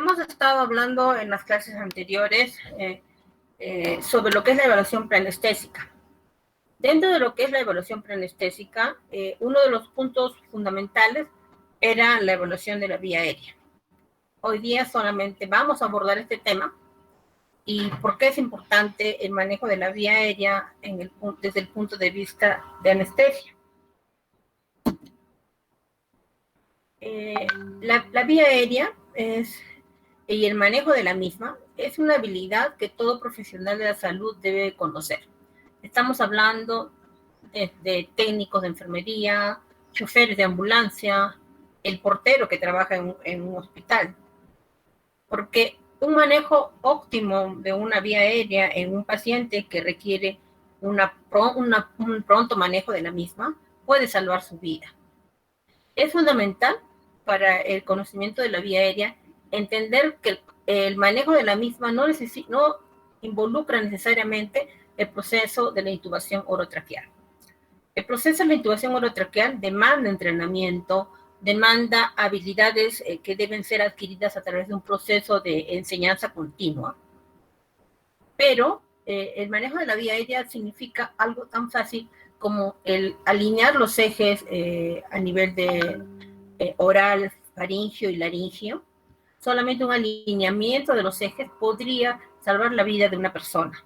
Hemos estado hablando en las clases anteriores sobre lo que es la evaluación preanestésica. Dentro de lo que es la evaluación preanestésica, uno de los puntos fundamentales era la evaluación de la vía aérea. Hoy día solamente vamos a abordar este tema y por qué es importante el manejo de la vía aérea desde el punto de vista de anestesia. La vía aérea y el manejo de la misma es una habilidad que todo profesional de la salud debe conocer. Estamos hablando de técnicos de enfermería, choferes de ambulancia, el portero que trabaja en un hospital. Porque un manejo óptimo de una vía aérea en un paciente que requiere un pronto manejo de la misma puede salvar su vida. Es fundamental para el conocimiento de la vía aérea entender que el manejo de la misma no involucra necesariamente el proceso de la intubación orotraqueal. El proceso de la intubación orotraqueal demanda entrenamiento, demanda habilidades que deben ser adquiridas a través de un proceso de enseñanza continua. Pero el manejo de la vía aérea significa algo tan fácil como el alinear los ejes a nivel de oral, faringio y laringio. Solamente un alineamiento de los ejes podría salvar la vida de una persona.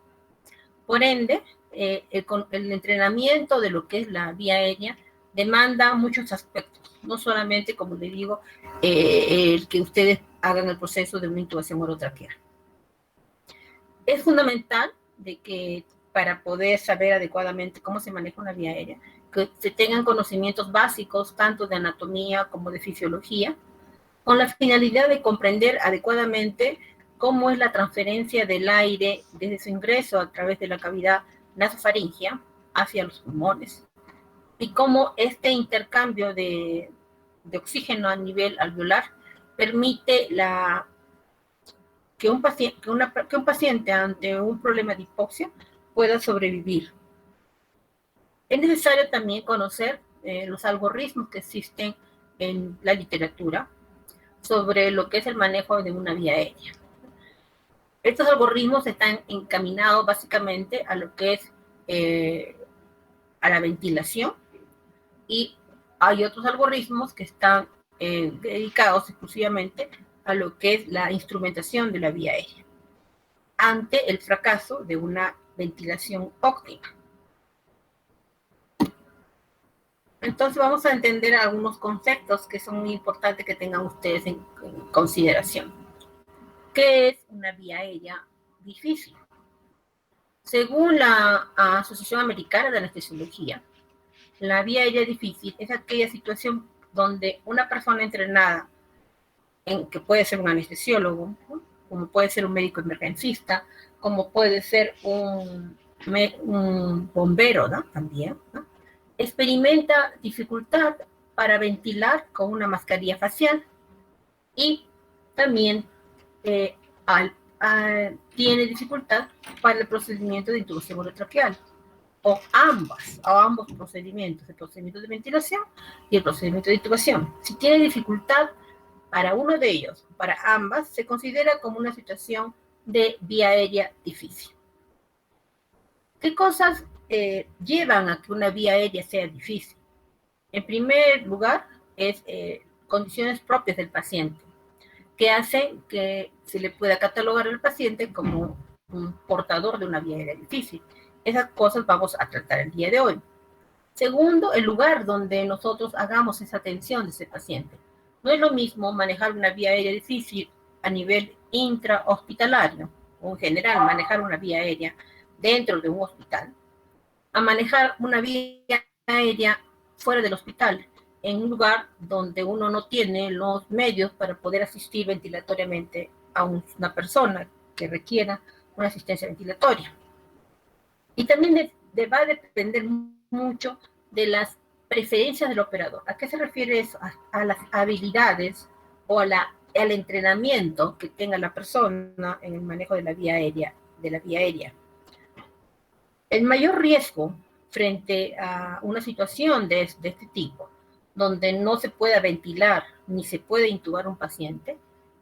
Por ende, el entrenamiento de lo que es la vía aérea demanda muchos aspectos, no solamente, como le digo, el que ustedes hagan el proceso de una intubación orotraqueal. Es fundamental de que para poder saber adecuadamente cómo se maneja una vía aérea, que se tengan conocimientos básicos tanto de anatomía como de fisiología, con la finalidad de comprender adecuadamente cómo es la transferencia del aire desde su ingreso a través de la cavidad nasofaringea hacia los pulmones y cómo este intercambio de oxígeno a nivel alveolar permite que un paciente ante un problema de hipoxia pueda sobrevivir. Es necesario también conocer los algoritmos que existen en la literatura sobre lo que es el manejo de una vía aérea. Estos algoritmos están encaminados básicamente a lo que es a la ventilación, y hay otros algoritmos que están dedicados exclusivamente a lo que es la instrumentación de la vía aérea ante el fracaso de una ventilación óptima. Entonces vamos a entender algunos conceptos que son muy importantes que tengan ustedes en consideración. ¿Qué es una vía aérea difícil? Según la Asociación Americana de Anestesiología, la vía aérea difícil es aquella situación donde una persona entrenada, que puede ser un anestesiólogo, ¿no?, como puede ser un médico emergencista, como puede ser un bombero, ¿no?, también, ¿no?, experimenta dificultad para ventilar con una mascarilla facial y también tiene dificultad para el procedimiento de intubación orotraqueal, o ambos procedimientos, el procedimiento de ventilación y el procedimiento de intubación. Si tiene dificultad para uno de ellos, para ambas, se considera como una situación de vía aérea difícil. ¿Qué cosas llevan a que una vía aérea sea difícil? En primer lugar, es condiciones propias del paciente, que hacen que se le pueda catalogar al paciente como un portador de una vía aérea difícil. Esas cosas vamos a tratar el día de hoy. Segundo, el lugar donde nosotros hagamos esa atención de ese paciente. No es lo mismo manejar una vía aérea difícil a nivel intrahospitalario, o en general manejar una vía aérea dentro de un hospital, a manejar una vía aérea fuera del hospital, en un lugar donde uno no tiene los medios para poder asistir ventilatoriamente a una persona que requiera una asistencia ventilatoria. Y también va a depender mucho de las preferencias del operador. ¿A qué se refiere eso? A las habilidades o al entrenamiento que tenga la persona en el manejo de la vía aérea. El mayor riesgo frente a una situación de este tipo, donde no se pueda ventilar ni se puede intubar un paciente,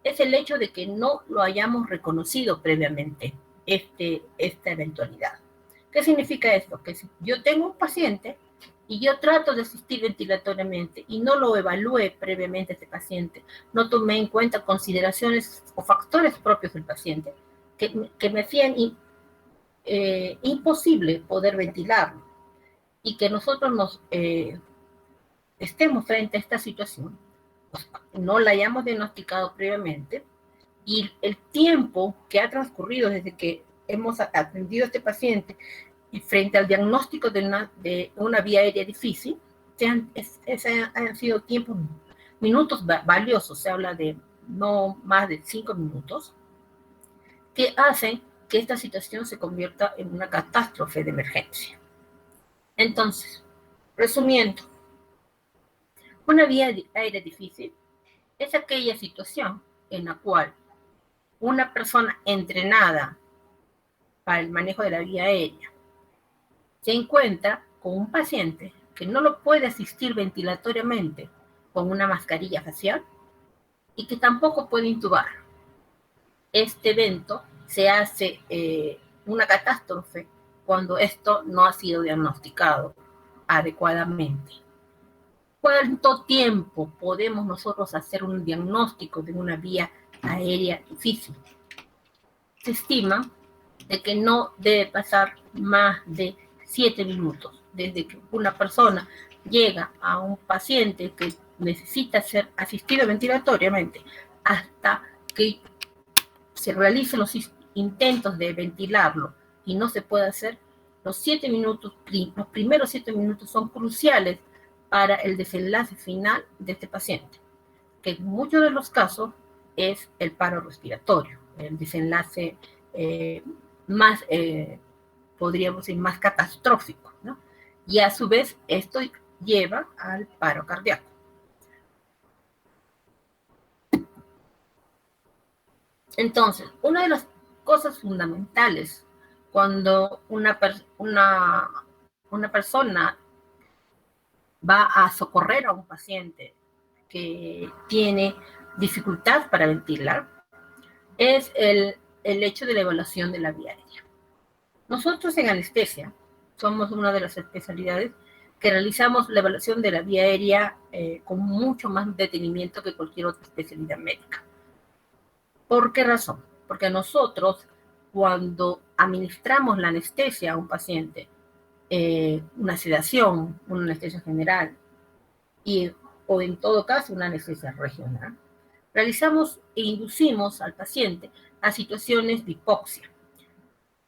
es el hecho de que no lo hayamos reconocido previamente, esta eventualidad. ¿Qué significa esto? Que si yo tengo un paciente y yo trato de asistir ventilatoriamente y no lo evalúe previamente a este paciente, no tomé en cuenta consideraciones o factores propios del paciente que me hacían imposible poder ventilarlo, y que nosotros estemos frente a esta situación, pues, no la hayamos diagnosticado previamente, y el tiempo que ha transcurrido desde que hemos atendido a este paciente y frente al diagnóstico de una vía aérea difícil, han sido tiempos, minutos valiosos, se habla de no más de 5 minutos, que hacen que esta situación se convierta en una catástrofe de emergencia. Entonces, resumiendo, una vía aérea difícil es aquella situación en la cual una persona entrenada para el manejo de la vía aérea se encuentra con un paciente que no lo puede asistir ventilatoriamente con una mascarilla facial y que tampoco puede intubar. Este evento se hace una catástrofe cuando esto no ha sido diagnosticado adecuadamente. ¿Cuánto tiempo podemos nosotros hacer un diagnóstico de una vía aérea difícil? Se estima de que no debe pasar más de 7 minutos, desde que una persona llega a un paciente que necesita ser asistido ventilatoriamente hasta que se realicen los intentos de ventilarlo y no se puede hacer. Los primeros 7 minutos son cruciales para el desenlace final de este paciente, que en muchos de los casos es el paro respiratorio, el desenlace más, podríamos decir, más catastrófico, ¿no? Y a su vez esto lleva al paro cardíaco. Entonces, una de las cosas fundamentales cuando una persona va a socorrer a un paciente que tiene dificultad para ventilar es el hecho de la evaluación de la vía aérea. Nosotros en anestesia somos una de las especialidades que realizamos la evaluación de la vía aérea con mucho más detenimiento que cualquier otra especialidad médica. ¿Por qué razón? Porque nosotros, cuando administramos la anestesia a un paciente, una sedación, una anestesia general, o en todo caso una anestesia regional, realizamos e inducimos al paciente a situaciones de hipoxia.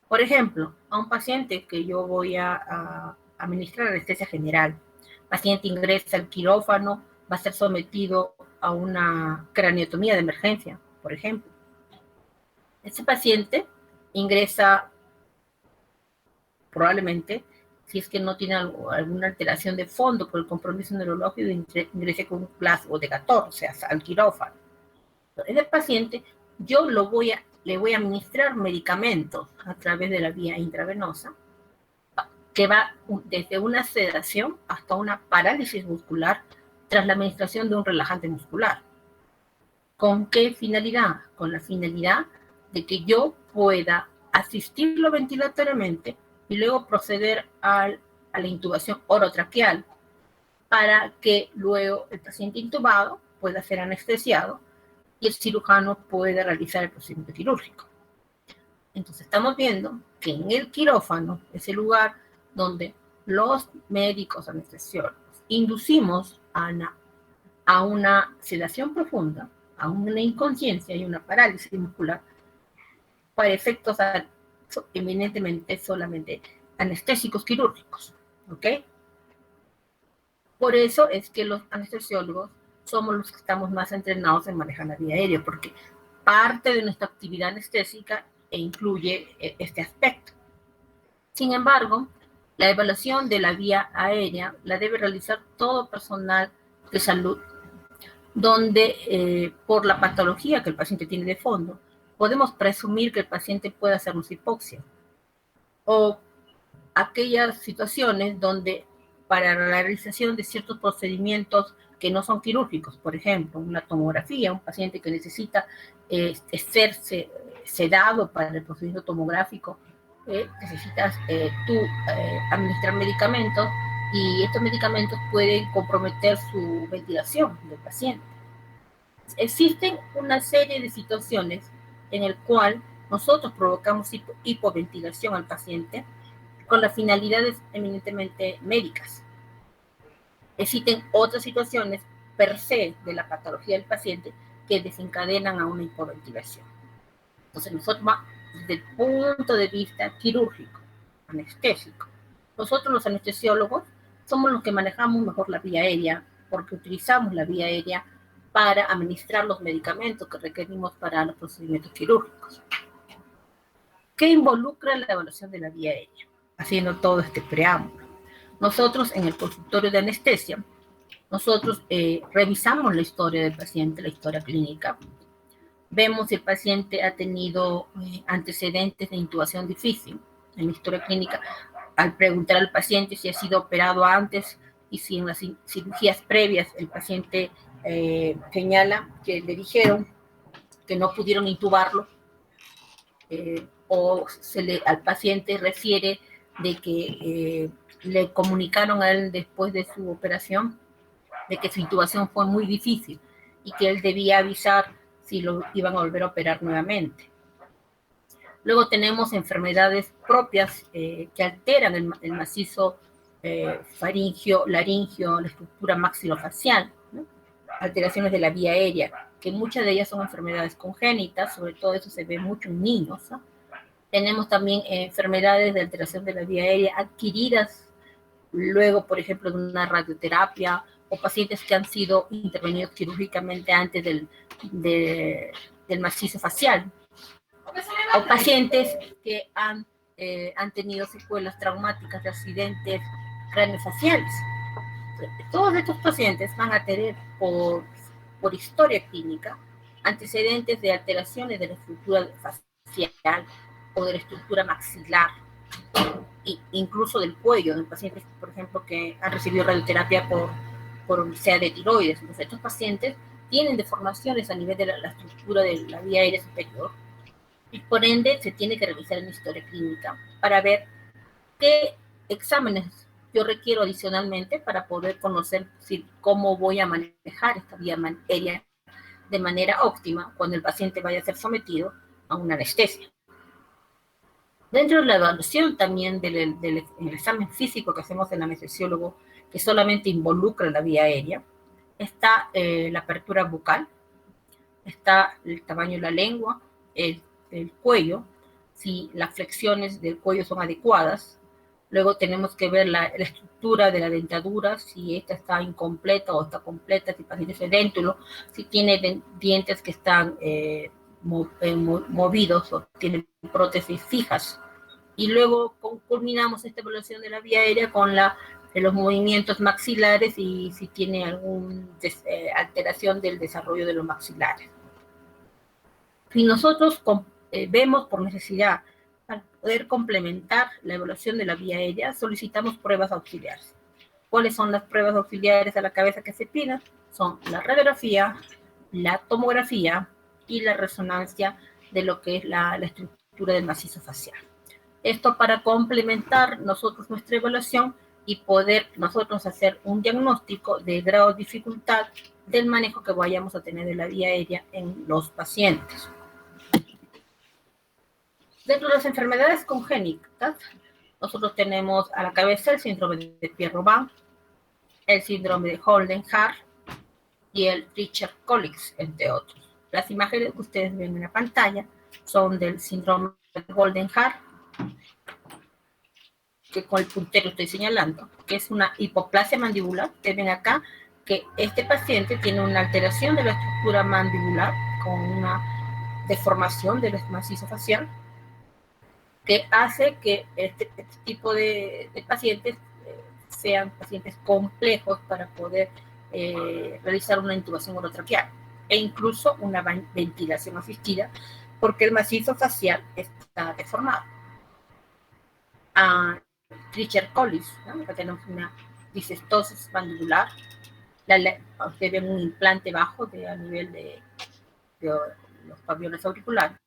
Por ejemplo, a un paciente que yo voy a administrar anestesia general, el paciente ingresa al quirófano, va a ser sometido a una craneotomía de emergencia, por ejemplo. Ese paciente ingresa probablemente, si es que no tiene alguna alteración de fondo por el compromiso neurológico, ingrese con un plasma de 14, o sea, al quirófano. Ese paciente yo le voy a administrar medicamentos a través de la vía intravenosa, que va desde una sedación hasta una parálisis muscular tras la administración de un relajante muscular. ¿Con qué finalidad? Con la finalidad de que yo pueda asistirlo ventilatoriamente y luego proceder a la intubación orotraqueal para que luego el paciente intubado pueda ser anestesiado y el cirujano puede realizar el procedimiento quirúrgico. Entonces estamos viendo que en el quirófano es el lugar donde los médicos anestesiólogos inducimos a una sedación profunda, a una inconsciencia y una parálisis muscular para efectos eminentemente solamente anestésicos quirúrgicos, ¿ok? Por eso es que los anestesiólogos somos los que estamos más entrenados en manejar la vía aérea, porque parte de nuestra actividad anestésica incluye este aspecto. Sin embargo, la evaluación de la vía aérea la debe realizar todo personal de salud, donde por la patología que el paciente tiene de fondo, podemos presumir que el paciente puede hacernos hipoxia, o aquellas situaciones donde para la realización de ciertos procedimientos que no son quirúrgicos, por ejemplo, una tomografía, un paciente que necesita ser sedado para el procedimiento tomográfico, necesitas tú administrar medicamentos y estos medicamentos pueden comprometer su ventilación del paciente. Existen una serie de situaciones en el cual nosotros provocamos hipoventilación al paciente con las finalidades eminentemente médicas. Existen otras situaciones per se de la patología del paciente que desencadenan a una hipoventilación. Entonces nosotros, desde el punto de vista quirúrgico, anestésico, nosotros los anestesiólogos somos los que manejamos mejor la vía aérea porque utilizamos la vía aérea para administrar los medicamentos que requerimos para los procedimientos quirúrgicos. ¿Qué involucra la evaluación de la vía aérea? Haciendo todo este preámbulo. Nosotros en el consultorio de anestesia, nosotros revisamos la historia del paciente, la historia clínica, vemos si el paciente ha tenido antecedentes de intubación difícil en la historia clínica, al preguntar al paciente si ha sido operado antes y si en las cirugías previas el paciente señala que le dijeron que no pudieron intubarlo, o al paciente refiere de que le comunicaron a él después de su operación de que su intubación fue muy difícil y que él debía avisar si lo iban a volver a operar nuevamente. Luego tenemos enfermedades propias que alteran el macizo faringio, laringio, la estructura maxilofacial, ¿no? Alteraciones de la vía aérea, que muchas de ellas son enfermedades congénitas, sobre todo eso se ve mucho en niños, ¿no? Tenemos también enfermedades de alteración de la vía aérea adquiridas luego, por ejemplo, de una radioterapia o pacientes que han sido intervenidos quirúrgicamente antes del macizo facial, o pacientes que han tenido secuelas traumáticas de accidentes craneofaciales. Todos estos pacientes van a tener por historia clínica antecedentes de alteraciones de la estructura facial o de la estructura maxilar, incluso del cuello, de pacientes, por ejemplo, que han recibido radioterapia por sea de tiroides. Entonces, estos pacientes tienen deformaciones a nivel de la estructura de la vía aérea superior y por ende se tiene que revisar una historia clínica para ver qué exámenes yo requiero adicionalmente para poder conocer cómo voy a manejar esta vía aérea de manera óptima cuando el paciente vaya a ser sometido a una anestesia. Dentro de la evaluación también del examen físico que hacemos el anestesiólogo, que solamente involucra la vía aérea, está la apertura bucal, está el tamaño de la lengua, el cuello, si las flexiones del cuello son adecuadas. Luego tenemos que ver la estructura de la dentadura, si esta está incompleta o está completa, si el paciente es edéntulo, si tiene dientes que están movidos o tienen prótesis fijas. Y luego culminamos esta evaluación de la vía aérea con de los movimientos maxilares y si tiene alguna alteración del desarrollo de los maxilares. Si nosotros vemos por necesidad para poder complementar la evaluación de la vía aérea, solicitamos pruebas auxiliares. ¿Cuáles son las pruebas auxiliares a la cabeza que se piden? Son la radiografía, la tomografía y la resonancia de lo que es la estructura del macizo facial. Esto para complementar nosotros nuestra evaluación y poder nosotros hacer un diagnóstico de grado de dificultad del manejo que vayamos a tener de la vía aérea en los pacientes. Dentro de las enfermedades congénitas, nosotros tenemos a la cabeza el síndrome de Pierre-Robin, el síndrome de Goldenhar y el Treacher-Collins, entre otros. Las imágenes que ustedes ven en la pantalla son del síndrome de Goldenhar, que con el puntero estoy señalando, que es una hipoplasia mandibular. Ustedes ven acá que este paciente tiene una alteración de la estructura mandibular con una deformación del macizo facial que hace que este tipo de pacientes sean pacientes complejos para poder realizar una intubación orotraqueal e incluso una ventilación asistida porque el macizo facial está deformado. Treacher-Collins, ¿no? Acá tenemos una disestosis mandibular Ustedes ven un implante bajo a nivel de los pabellones auriculares.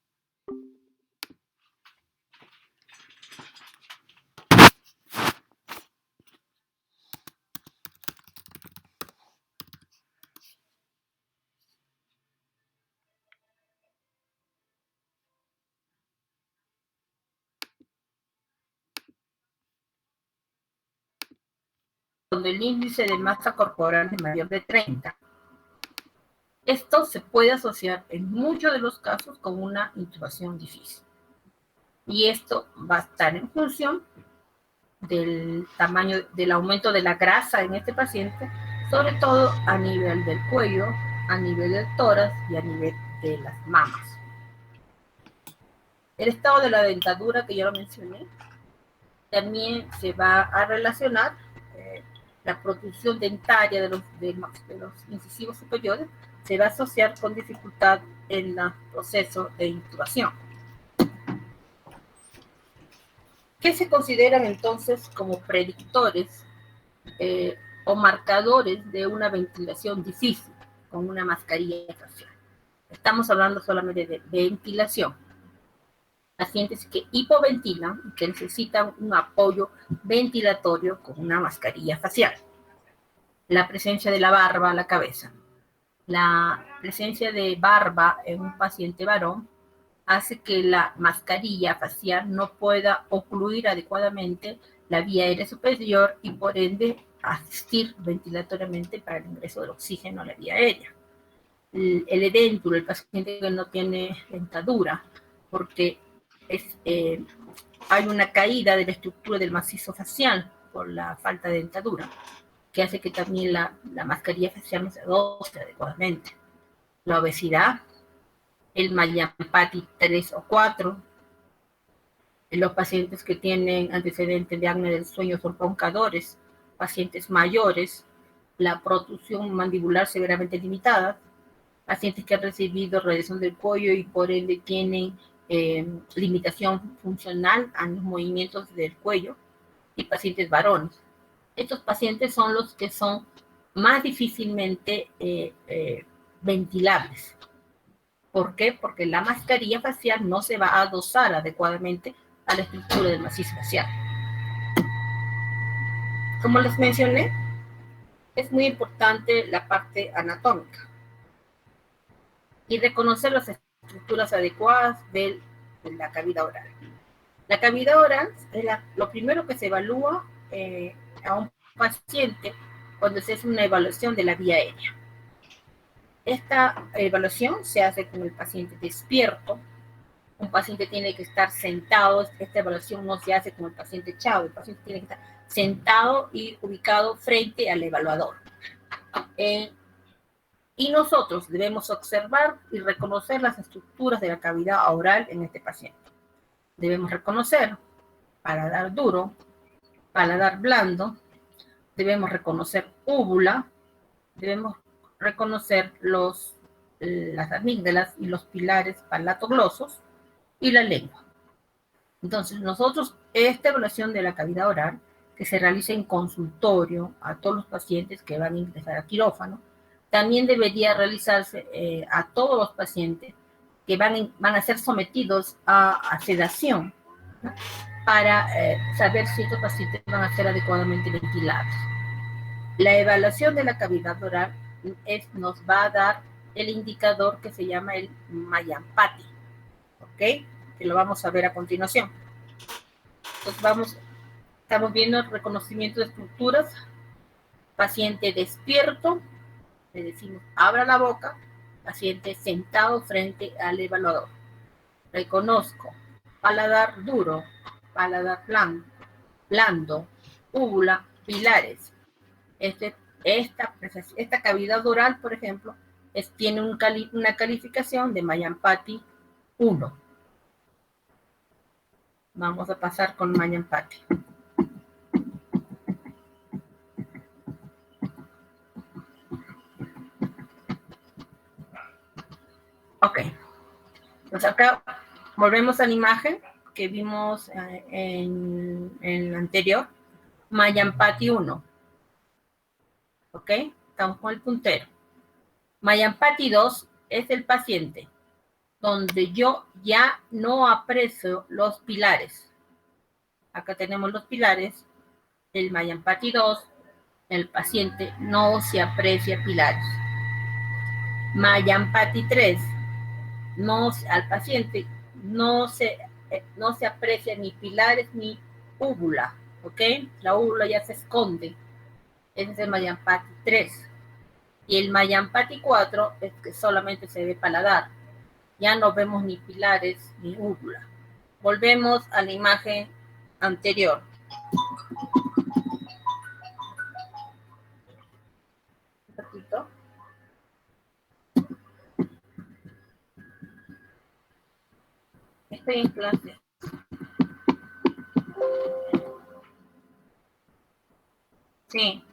Donde el índice de masa corporal es mayor de 30. Esto se puede asociar en muchos de los casos con una intubación difícil. Y esto va a estar en función del tamaño, del aumento de la grasa en este paciente, sobre todo a nivel del cuello, a nivel del tórax y a nivel de las mamas. El estado de la dentadura, que ya lo mencioné, también se va a relacionar la protrusión dentaria de los incisivos superiores, se va a asociar con dificultad en el proceso de intubación. ¿Qué se consideran entonces como predictores o marcadores de una ventilación difícil con una mascarilla facial? Estamos hablando solamente de ventilación. Pacientes que hipoventilan y que necesitan un apoyo ventilatorio con una mascarilla facial. La presencia de la barba a la cabeza. La presencia de barba en un paciente varón hace que la mascarilla facial no pueda ocluir adecuadamente la vía aérea superior y por ende asistir ventilatoriamente para el ingreso del oxígeno a la vía aérea. El edéntulo, el paciente que no tiene dentadura, porque hay una caída de la estructura del macizo facial por la falta de dentadura, que hace que también la mascarilla facial no se adopte adecuadamente. La obesidad, el Mallampati 3 o 4, los pacientes que tienen antecedentes de apnea del sueño son roncadores, pacientes mayores, la protrusión mandibular severamente limitada, pacientes que han recibido radiación del cuello y por ende tienen limitación funcional a los movimientos del cuello, y pacientes varones. Estos pacientes son los que son más difícilmente ventilables. ¿Por qué? Porque la mascarilla facial no se va a adosar adecuadamente a la estructura del macizo facial. Como les mencioné, es muy importante la parte anatómica y reconocer las estructuras adecuadas de la cavidad oral. La cavidad oral es lo primero que se evalúa a un paciente cuando se hace una evaluación de la vía aérea. Esta evaluación se hace con el paciente despierto. Un paciente tiene que estar sentado. Esta evaluación no se hace con el paciente echado. El paciente tiene que estar sentado y ubicado frente al evaluador. Y nosotros debemos observar y reconocer las estructuras de la cavidad oral en este paciente. Debemos reconocer paladar duro, paladar blando, debemos reconocer úvula, debemos reconocer las amígdalas y los pilares palatoglosos y la lengua. Entonces, nosotros, esta evaluación de la cavidad oral, que se realiza en consultorio a todos los pacientes que van a ingresar a quirófano, también debería realizarse a todos los pacientes que van a ser sometidos a sedación, ¿no? Para saber si estos pacientes van a ser adecuadamente ventilados. La evaluación de la cavidad oral nos va a dar el indicador que se llama el Mallampati, ¿ok? Que lo vamos a ver a continuación. Entonces estamos viendo el reconocimiento de estructuras. Paciente despierto, le decimos abra la boca. Paciente sentado frente al evaluador. Reconozco paladar duro, paladar blando, úvula, pilares. Esta cavidad oral, por ejemplo, tiene una calificación de Mallampati 1. Vamos a pasar con Mallampati. Ok. Pues acá volvemos a la imagen que vimos en la anterior. Mallampati 1. ¿Ok? estamos con el puntero. Mayampati 2 es el paciente donde yo ya no aprecio los pilares. Acá tenemos los pilares. El Mayampati 2, el paciente no se aprecia pilares. Mayampati 3, al paciente no se aprecia ni pilares ni úvula, ¿ok? La úvula ya se esconde. Ese es el Mayampati 3. Y el Mayampati 4 es que solamente se ve paladar. Ya no vemos ni pilares ni úvula. Volvemos a la imagen anterior. Un poquito. Estoy en clase. Sí.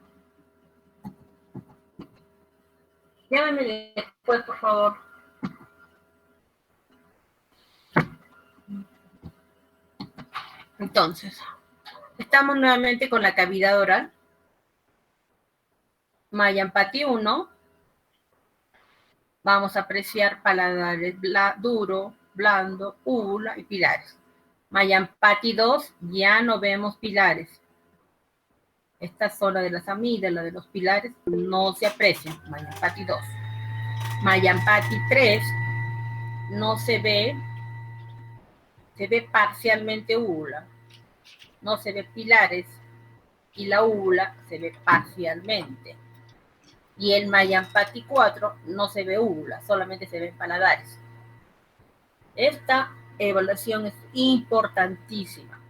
Llámeme después, por favor. Entonces, estamos nuevamente con la cavidad oral. Mayampati 1. Vamos a apreciar paladares duro, blando, úvula y pilares. Mayampati 2, ya no vemos pilares. Esta zona de las amígdalas, de los pilares, no se aprecian. Mayampati 2. Mayampati 3, no se ve parcialmente úvula, no se ve pilares y la úvula se ve parcialmente. Y el Mayampati 4 no se ve úvula, solamente se ven paladares. Esta evaluación es importantísima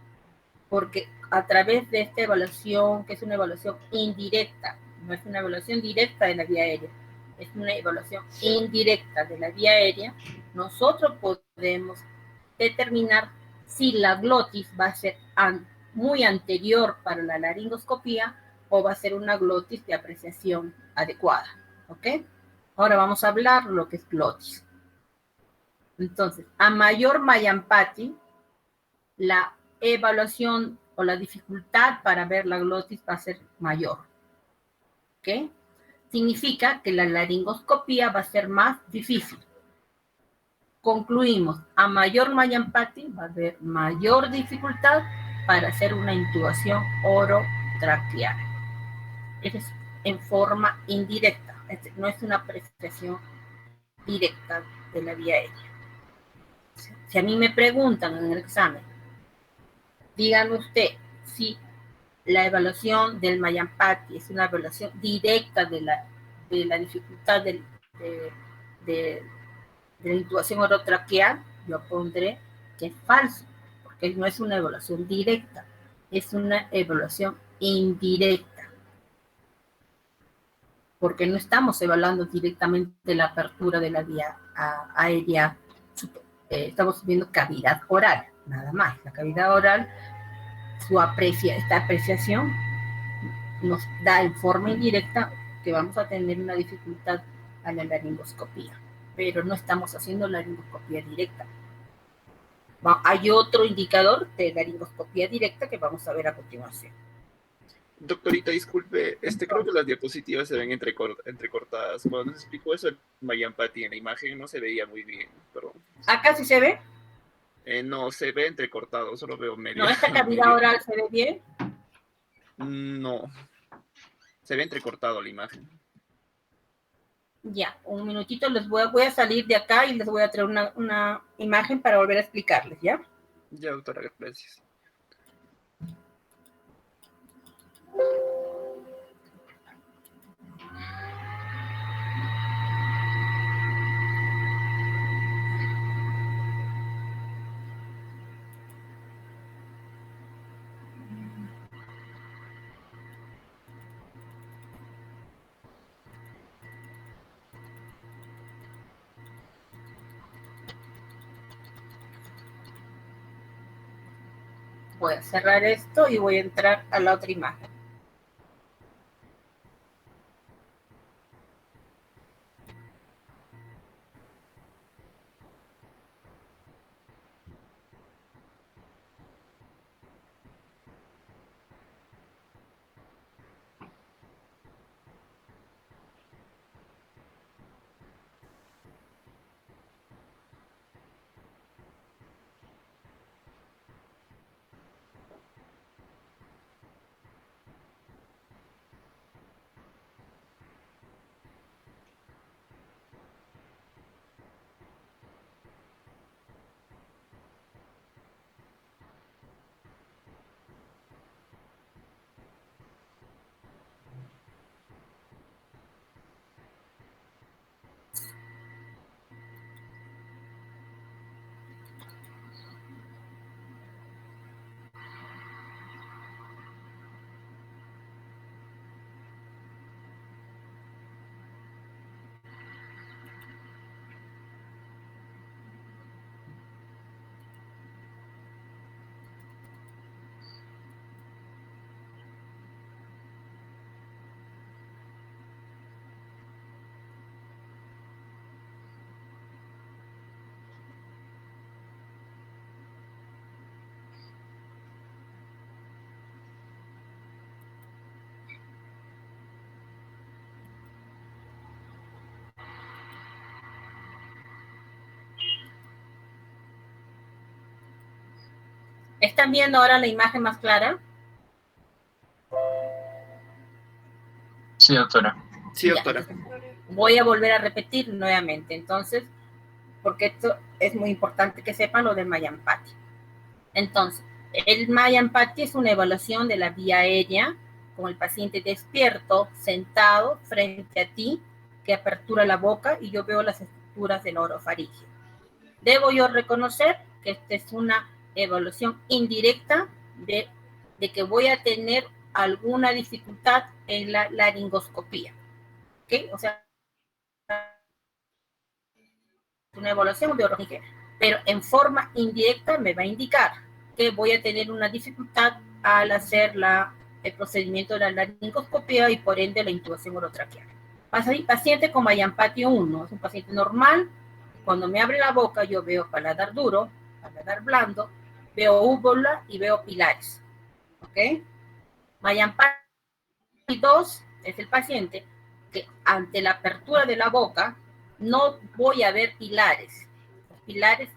porque a través de esta evaluación, que es una evaluación indirecta, no es una evaluación directa de la vía aérea, es una evaluación indirecta de la vía aérea, nosotros podemos determinar si la glotis va a ser muy anterior para la laringoscopía o va a ser una glotis de apreciación adecuada, ¿ok? Ahora vamos a hablar lo que es glotis. Entonces, a mayor Mayampati, la evaluación o la dificultad para ver la glotis va a ser mayor, ¿ok? Significa que la laringoscopía va a ser más difícil. Concluimos, a mayor Mayampati va a haber mayor dificultad para hacer una intubación orotraqueal. Es en forma indirecta, no es una apreciación directa de la vía aérea. Si a mí me preguntan en el examen, díganme usted si la evaluación del Mayampati es una evaluación directa de la dificultad de la intubación orotraqueal, yo pondré que es falso, porque no es una evaluación directa, es una evaluación indirecta, porque no estamos evaluando directamente la apertura de la vía aérea, estamos viendo cavidad oral, nada más. La cavidad oral, esta apreciación nos da en forma indirecta que vamos a tener una dificultad a la laringoscopía, pero no estamos haciendo laringoscopía directa. Hay otro indicador de laringoscopía directa que vamos a ver a continuación. Doctorita, disculpe, creo que las diapositivas se ven entrecortadas. Cuando nos explicó eso el Mayampati en la imagen no se veía muy bien, perdón. ¿Acá sí se ve? No, se ve entrecortado, solo veo medio. ¿No, esta cavidad oral se ve bien? No, se ve entrecortado la imagen. Ya, un minutito, voy a salir de acá y les voy a traer una imagen para volver a explicarles, ¿ya? Ya, doctora, gracias. Voy a cerrar esto y voy a entrar a la otra imagen. ¿Están viendo ahora la imagen más clara? Sí, doctora. Sí, Ya, doctora. voy a volver a repetir nuevamente, entonces, porque esto es muy importante que sepan lo del Mayampati. Entonces, el Mayampati es una evaluación de la vía aérea con el paciente despierto, sentado frente a ti, que apertura la boca y yo veo las estructuras de la orofaringe. Debo yo reconocer que esta es una evaluación indirecta de que voy a tener alguna dificultad en la laringoscopía. ¿Ok? O sea, una evaluación de orofaringe, pero en forma indirecta me va a indicar que voy a tener una dificultad al hacer el procedimiento de la laringoscopía y por ende la intubación orotraqueal. Paciente con Mayampati 1, es un paciente normal. Cuando me abre la boca yo veo paladar duro, paladar blando, veo úvula y veo pilares. ¿Ok? Mayampati 2 es el paciente que ante la apertura de la boca no voy a ver pilares. Los pilares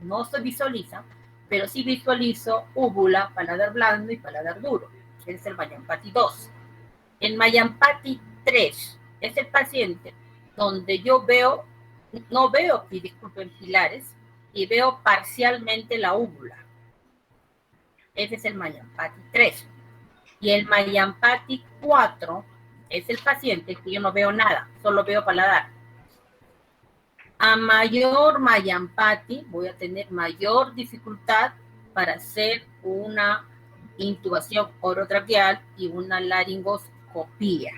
no se visualizan, pero sí visualizo úvula, paladar blando y paladar duro. Ese es el Mayampati 2. El Mayampati 3 es el paciente donde yo veo, no veo, disculpen, pilares, y veo parcialmente la úvula. Ese es el Mayampati 3. Y el Mayampati 4 es el paciente que yo no veo nada, solo veo paladar. A mayor Mayampati voy a tener mayor dificultad para hacer una intubación orotraqueal y una laringoscopía.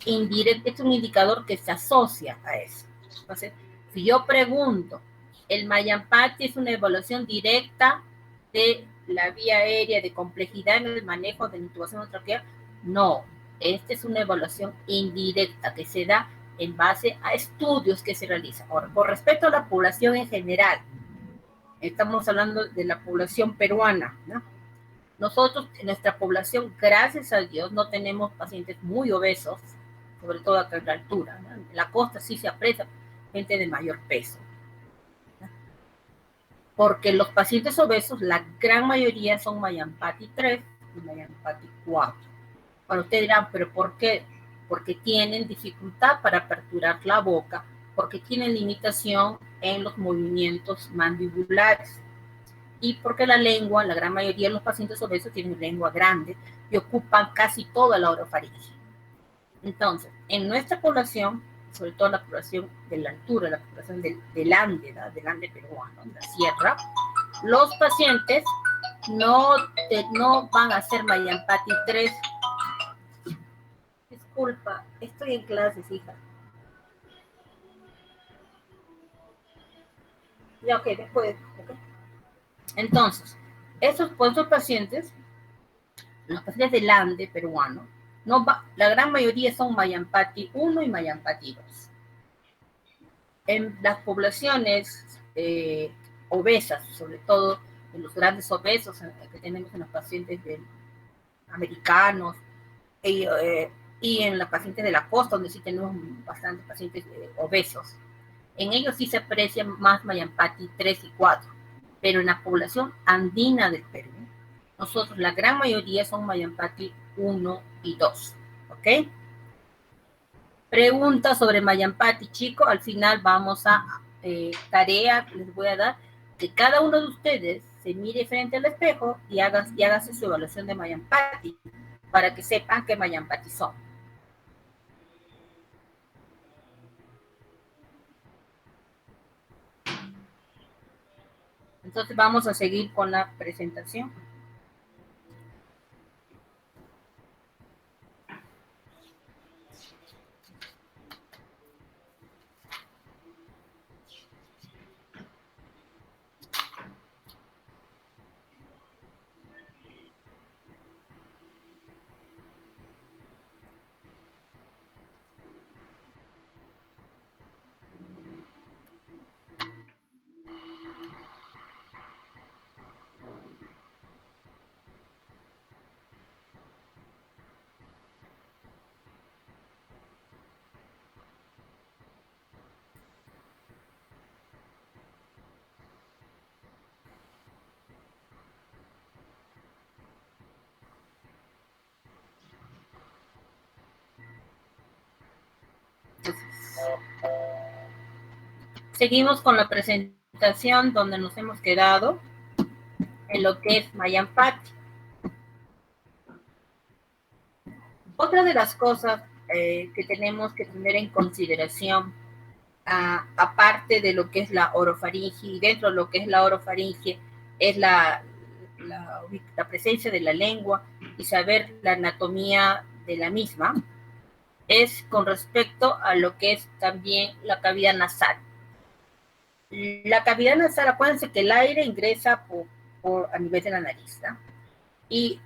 Indirecto es un indicador que se asocia a eso. Entonces, si yo pregunto, ¿el Mayampati es una evaluación directa de la vía aérea de complejidad en el manejo de la intubación orotraqueal? No, esta es una evaluación indirecta que se da en base a estudios que se realizan. Ahora, con respecto a la población en general, estamos hablando de la población peruana, ¿no? Nosotros, en nuestra población, gracias a Dios, no tenemos pacientes muy obesos, sobre todo acá en la altura, ¿no? En la costa sí se aprecia gente de mayor peso, ¿no? Porque los pacientes obesos, la gran mayoría son Mayampati 3 y Mayampati 4. Ahora ustedes dirán, ¿pero por qué? Porque tienen dificultad para aperturar la boca, porque tienen limitación en los movimientos mandibulares y porque la lengua, la gran mayoría de los pacientes obesos tienen lengua grande y ocupan casi toda la orofaringe. Entonces, en nuestra población, sobre todo la población de la altura, la población del Ande, ¿no? Del Ande peruano, de la sierra, los pacientes no van a hacer Mayampati 3. Disculpa, estoy en clases, hija. Ya, ok, después. Okay. Entonces, esos pacientes, los pacientes del Ande peruano, la gran mayoría son Mayampati 1 y Mayampati 2. En las poblaciones obesas, sobre todo en los grandes obesos que tenemos en los pacientes americanos y en los pacientes de la costa, donde sí tenemos bastantes pacientes obesos, en ellos sí se aprecian más Mayampati 3 y 4, pero en la población andina del Perú, nosotros la gran mayoría son Mayampati 1 y 2, ¿ok? Preguntas sobre Mayampati, chicos, al final vamos a tarea que les voy a dar, que cada uno de ustedes se mire frente al espejo y hágase su evaluación de Mayampati, para que sepan qué Mayampati son. Entonces vamos a seguir con la presentación. Seguimos con la presentación donde nos hemos quedado en lo que es Mayapati. Otra de las cosas que tenemos que tener en consideración, aparte de lo que es la orofaringe, y dentro de lo que es la orofaringe, es la presencia de la lengua y saber la anatomía de la misma, es con respecto a lo que es también la cavidad nasal. La cavidad nasal, acuérdense que el aire ingresa a nivel de la nariz, ¿no? Y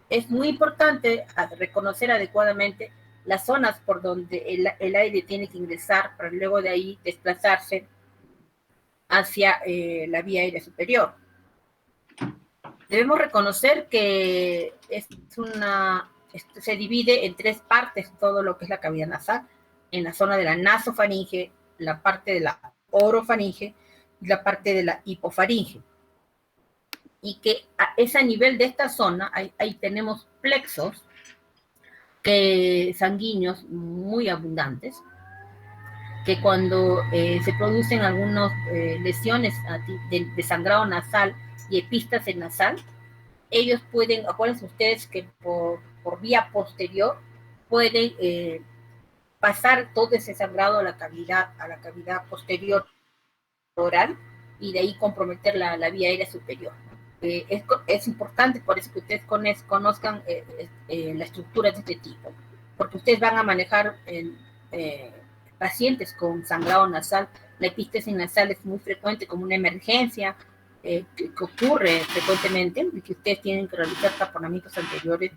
es muy importante reconocer adecuadamente las zonas por donde el aire tiene que ingresar para luego de ahí desplazarse hacia la vía aérea superior. Debemos reconocer que se divide en tres partes todo lo que es la cavidad nasal, en la zona de la nasofaringe, la parte de la orofaringe y la parte de la hipofaringe. Y que es a nivel de esta zona, ahí tenemos plexos sanguíneos muy abundantes, que cuando se producen algunas lesiones de sangrado nasal y epístase nasal, ellos pueden, acuérdense ustedes que por vía posterior pueden pasar todo ese sangrado a la cavidad posterior oral y de ahí comprometer la vía aérea superior. Es importante por eso que ustedes conozcan la estructura de este tipo, porque ustedes van a manejar pacientes con sangrado nasal. La epístasis nasal es muy frecuente como una emergencia que ocurre frecuentemente y que ustedes tienen que realizar taponamientos anteriores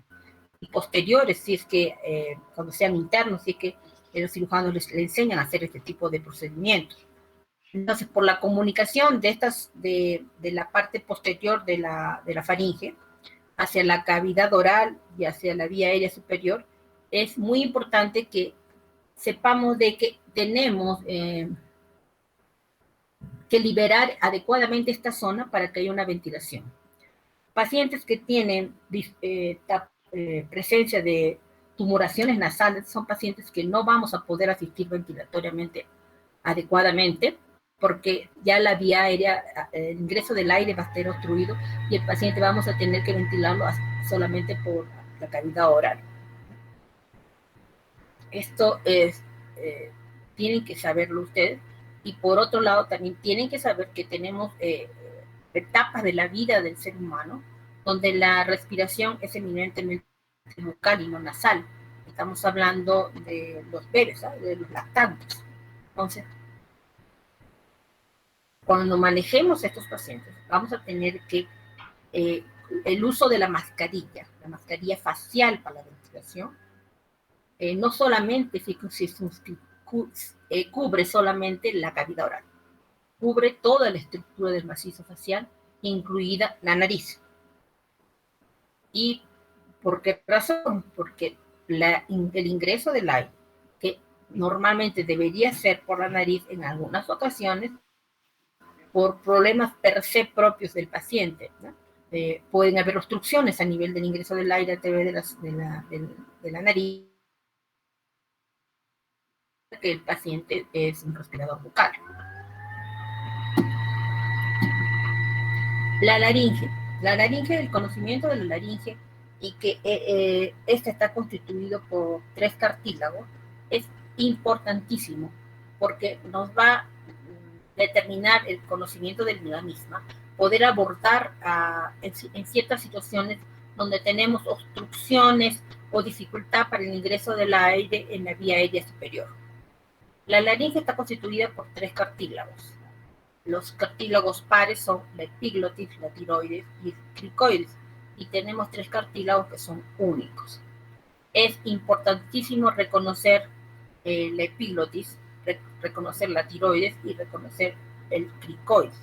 y posteriores, si es que cuando sean internos, si es que los cirujanos les enseñan a hacer este tipo de procedimientos. Entonces, por la comunicación de la parte posterior de la faringe hacia la cavidad oral y hacia la vía aérea superior, es muy importante que sepamos de que tenemos que liberar adecuadamente esta zona para que haya una ventilación. Pacientes que tienen presencia de tumoraciones nasales son pacientes que no vamos a poder asistir ventilatoriamente adecuadamente, porque ya la vía aérea, el ingreso del aire va a estar obstruido y el paciente vamos a tener que ventilarlo solamente por la cavidad oral. Esto tienen que saberlo ustedes. Y por otro lado, también tienen que saber que tenemos etapas de la vida del ser humano donde la respiración es eminentemente bucal y no nasal. Estamos hablando de los bebés, ¿sabes? De los lactantes. Entonces, cuando manejemos a estos pacientes, vamos a tener que el uso de la mascarilla facial para la ventilación, no solamente cubre solamente la cavidad oral, cubre toda la estructura del macizo facial, incluida la nariz. ¿Y por qué razón? Porque el ingreso del aire, que normalmente debería ser por la nariz, en algunas ocasiones, por problemas per se propios del paciente, ¿no? Pueden haber obstrucciones a nivel del ingreso del aire a través de la nariz, que el paciente es un respirador bucal. La laringe, el conocimiento de la laringe y que esta está constituido por 3 cartílagos, es importantísimo porque nos va a determinar el conocimiento de la misma, poder abordar en ciertas situaciones donde tenemos obstrucciones o dificultad para el ingreso del aire en la vía aérea superior. La laringe está constituida por 3 cartílagos. Los cartílagos pares son la epiglotis, la tiroides y el cricoides. Y tenemos 3 cartílagos que son únicos. Es importantísimo reconocer la epiglotis, reconocer la tiroides y reconocer el cricoides.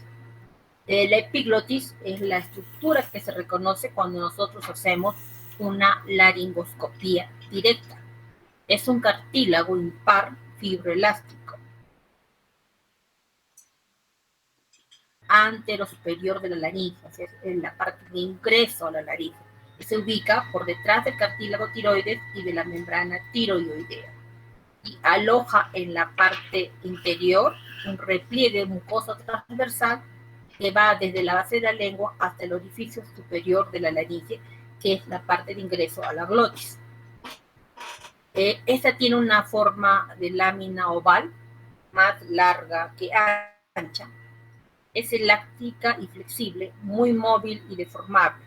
La epiglotis es la estructura que se reconoce cuando nosotros hacemos una laringoscopía directa. Es un cartílago impar fibroelástico antero superior de la laringe, o sea, en la parte de ingreso a la laringe, que se ubica por detrás del cartílago tiroides y de la membrana tiroidea. y aloja en la parte interior un repliegue mucoso transversal que va desde la base de la lengua hasta el orificio superior de la laringe, que es la parte de ingreso a la glotis. Esta tiene una forma de lámina oval, más larga que ancha. Es elástica y flexible, muy móvil y deformable.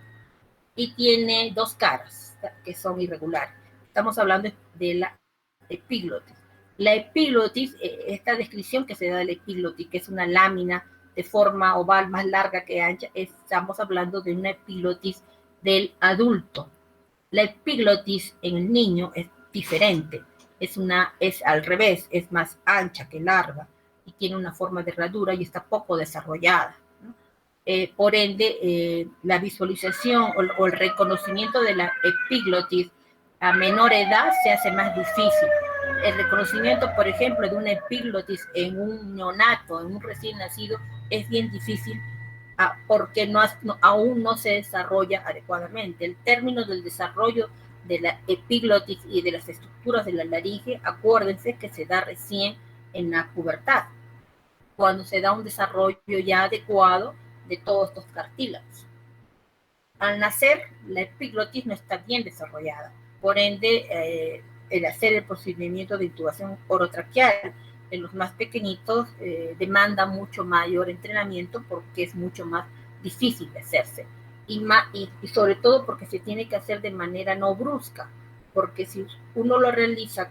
Y tiene dos caras que son irregulares. Estamos hablando de la epiglotis. La epiglotis, esta descripción que se da de la epiglotis, que es una lámina de forma oval más larga que ancha, estamos hablando de una epiglotis del adulto. La epiglotis en el niño es diferente, es al revés, es más ancha que larga y tiene una forma de herradura y está poco desarrollada, ¿no? Por ende, la visualización o el reconocimiento de la epiglotis a menor edad se hace más difícil. El reconocimiento, por ejemplo, de una epiglotis en un neonato, en un recién nacido, es bien difícil porque aún no se desarrolla adecuadamente. El término del desarrollo de la epiglotis y de las estructuras de la laringe, acuérdense que se da recién en la pubertad, cuando se da un desarrollo ya adecuado de todos estos cartílagos. Al nacer, la epiglotis no está bien desarrollada, por ende, el hacer el procedimiento de intubación orotraqueal en los más pequeñitos demanda mucho mayor entrenamiento porque es mucho más difícil de hacerse y sobre todo porque se tiene que hacer de manera no brusca, porque si uno lo realiza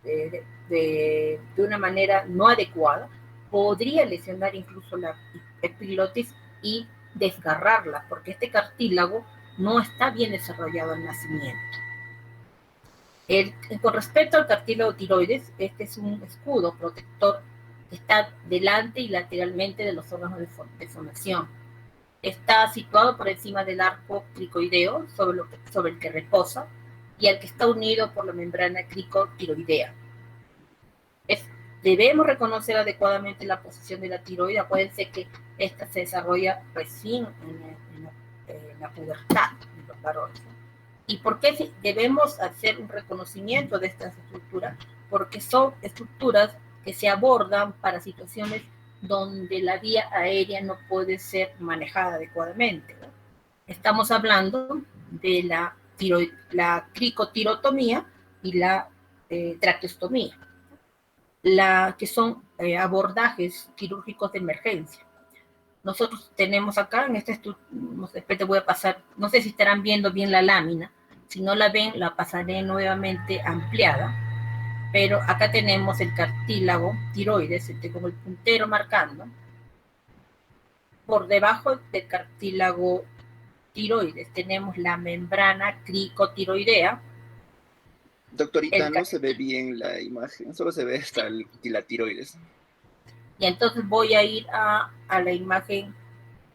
de una manera no adecuada, podría lesionar incluso la epiglotis y desgarrarla, porque este cartílago no está bien desarrollado al nacimiento. Con respecto al cartílago tiroides, este es un escudo protector que está delante y lateralmente de los órganos de fonación. Está situado por encima del arco cricoideo sobre el que reposa y al que está unido por la membrana cricotiroidea. Debemos reconocer adecuadamente la posición de la tiroide. Acuérdense que esta se desarrolla recién en la pubertad de los varones. ¿Y por qué debemos hacer un reconocimiento de estas estructuras? Porque son estructuras que se abordan para situaciones donde la vía aérea no puede ser manejada adecuadamente, ¿no? Estamos hablando de la cricotirotomía y la traqueostomía, que son abordajes quirúrgicos de emergencia. Nosotros tenemos acá, en este estudio, después te voy a pasar, no sé si estarán viendo bien la lámina, si no la ven, la pasaré nuevamente ampliada, pero acá tenemos el cartílago tiroides, con el puntero marcando. Por debajo del cartílago tiroides tenemos la membrana cricotiroidea. Doctorita, no se ve bien la imagen, solo se ve hasta la tiroides. Y entonces voy a ir a la imagen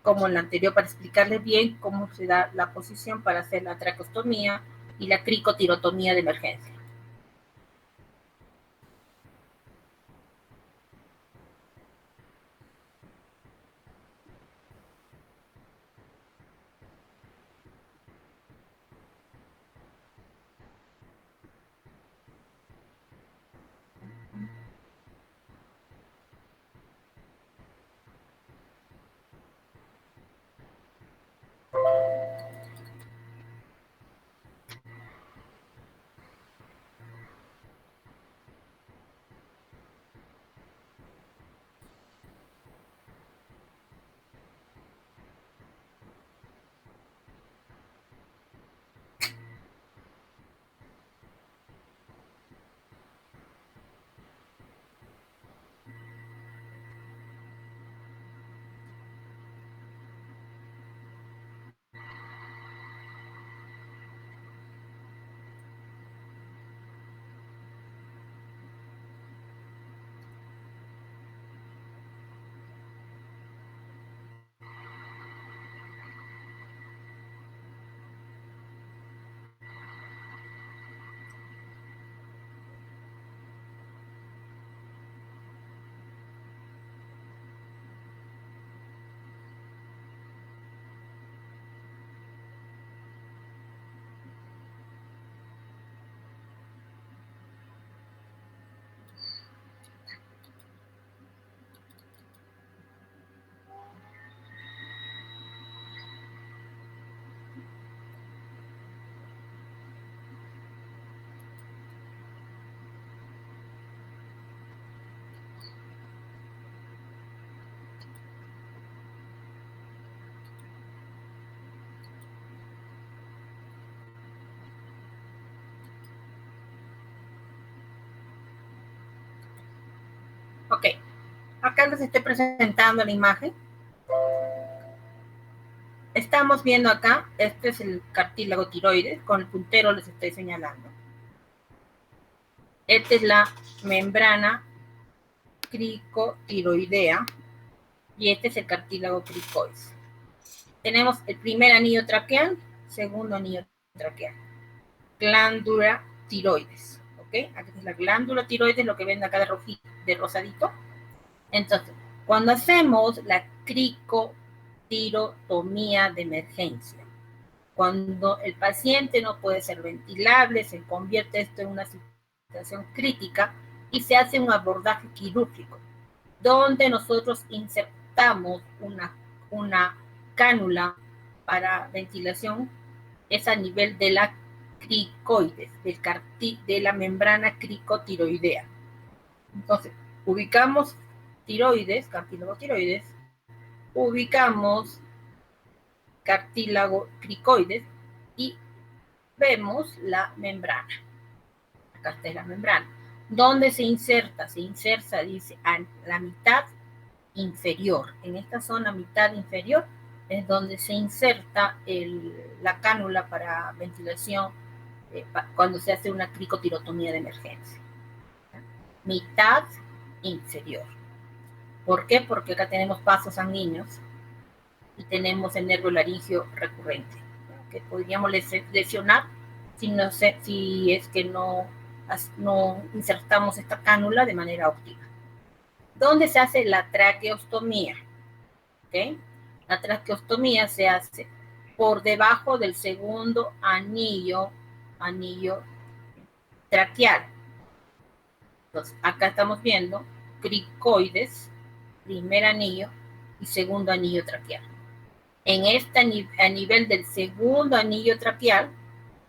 como en la anterior para explicarles bien cómo se da la posición para hacer la traqueostomía y la cricotirotomía de emergencia. Acá les estoy presentando la imagen. Estamos viendo acá, este es el cartílago tiroides, con el puntero les estoy señalando. Esta es la membrana cricotiroidea y este es el cartílago cricoides. Tenemos el primer anillo traqueal, segundo anillo traqueal. Glándula tiroides, ¿ok? Aquí es la glándula tiroides, lo que ven acá de rosadito. Entonces, cuando hacemos la cricotirotomía de emergencia, cuando el paciente no puede ser ventilable, se convierte esto en una situación crítica y se hace un abordaje quirúrgico, donde nosotros insertamos una cánula para ventilación, es a nivel de la cricoides, de la membrana cricotiroidea. Entonces, ubicamos tiroides, cartílago tiroides, ubicamos cartílago cricoides y vemos la membrana. Acá está la membrana. ¿Dónde se inserta? Se inserta, dice, a la mitad inferior. En esta zona mitad inferior es donde se inserta la cánula para ventilación cuando se hace una cricotirotomía de emergencia. Mitad inferior. ¿Por qué? Porque acá tenemos vasos sanguíneos y tenemos el nervio laringio recurrente, que podríamos lesionar si es que no insertamos esta cánula de manera óptima. ¿Dónde se hace la traqueostomía? ¿Okay? La traqueostomía se hace por debajo del segundo anillo traqueal. Entonces, acá estamos viendo cricoides, primer anillo y segundo anillo traqueal. A nivel del segundo anillo traqueal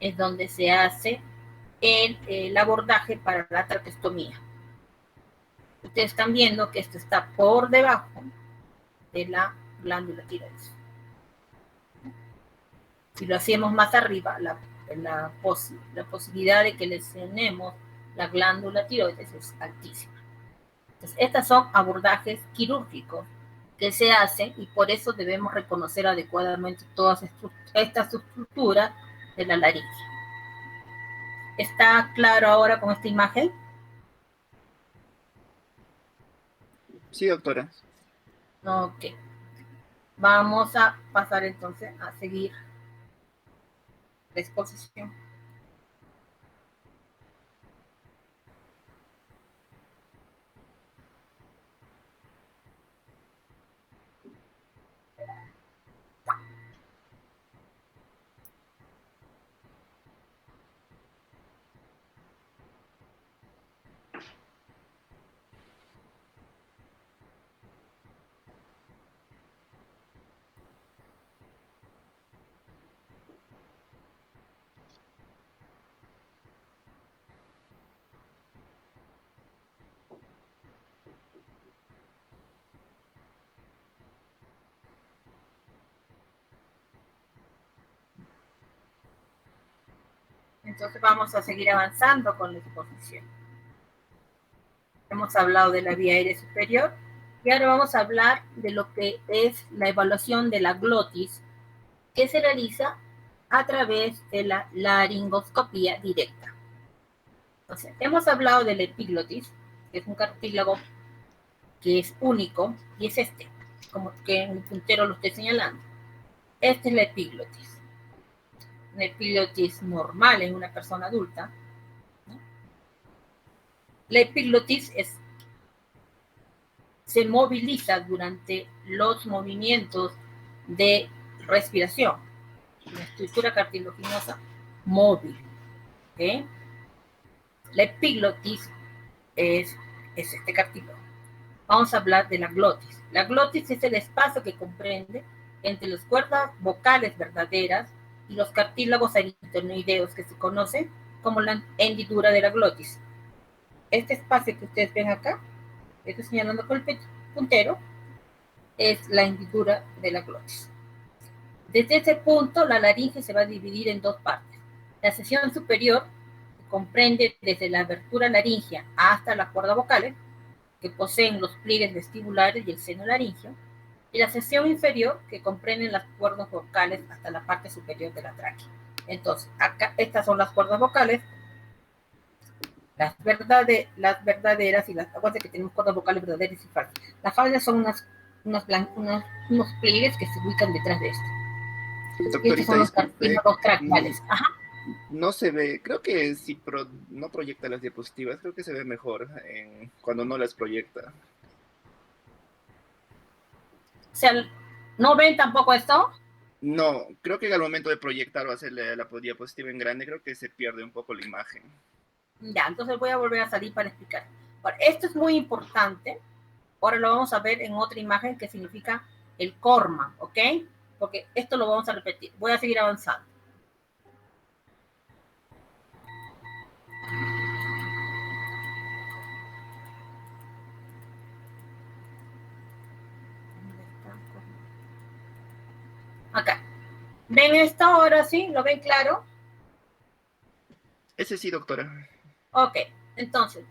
es donde se hace el abordaje para la traqueostomía. Ustedes están viendo que esto está por debajo de la glándula tiroides. Si lo hacemos más arriba, la posibilidad de que lesionemos la glándula tiroides es altísima. Entonces, estos son abordajes quirúrgicos que se hacen y por eso debemos reconocer adecuadamente todas estas estructuras de la laringe. ¿Está claro ahora con esta imagen? Sí, doctora. Ok. Vamos a pasar entonces a seguir la exposición. Entonces vamos a seguir avanzando con la exposición. Hemos hablado de la vía aérea superior y ahora vamos a hablar de lo que es la evaluación de la glotis que se realiza a través de la laringoscopía directa. Entonces, hemos hablado del epiglotis, que es un cartílago que es único y es este, como que en el puntero lo estoy señalando. Esta es la epiglotis. Una epiglotis normal en una persona adulta, ¿no? La epiglotis se moviliza durante los movimientos de respiración. Una estructura cartilaginosa móvil. ¿Okay? La epiglotis es este cartílago. Vamos a hablar de la glotis. La glotis es el espacio que comprende entre las cuerdas vocales verdaderas y los cartílagos aritenoideos que se conocen como la hendidura de la glotis. Este espacio que ustedes ven acá, estoy señalando con el puntero, es la hendidura de la glotis. Desde este punto, la laringe se va a dividir en dos partes. La sección superior comprende desde la abertura laringea hasta las cuerdas vocales, ¿ok? que poseen los pliegues vestibulares y el seno laringio, y la sección inferior, que comprenden las cuerdas vocales hasta la parte superior de la tráquea. Entonces, acá, estas son las cuerdas vocales, las verdaderas y las, acuérdense que tenemos cuerdas vocales verdaderas y falsas. Las falsas son unos pliegues que se ubican detrás de esto. Y estos Doctorita, son los disculpe, cartílagos traqueales. Ajá. no se ve, creo que si no proyecta las diapositivas, creo que se ve mejor cuando no las proyecta. O sea, ¿no ven tampoco esto? No, creo que al momento de proyectar o hacerle la diapositiva en grande, creo que se pierde un poco la imagen. Ya, entonces voy a volver a salir para explicar. Ahora, esto es muy importante. Ahora lo vamos a ver en otra imagen que significa el corma, ¿ok? Porque esto lo vamos a repetir. Voy a seguir avanzando. Acá. ¿Ven esto ahora sí? ¿Lo ven claro? Ese sí, doctora. Ok, entonces,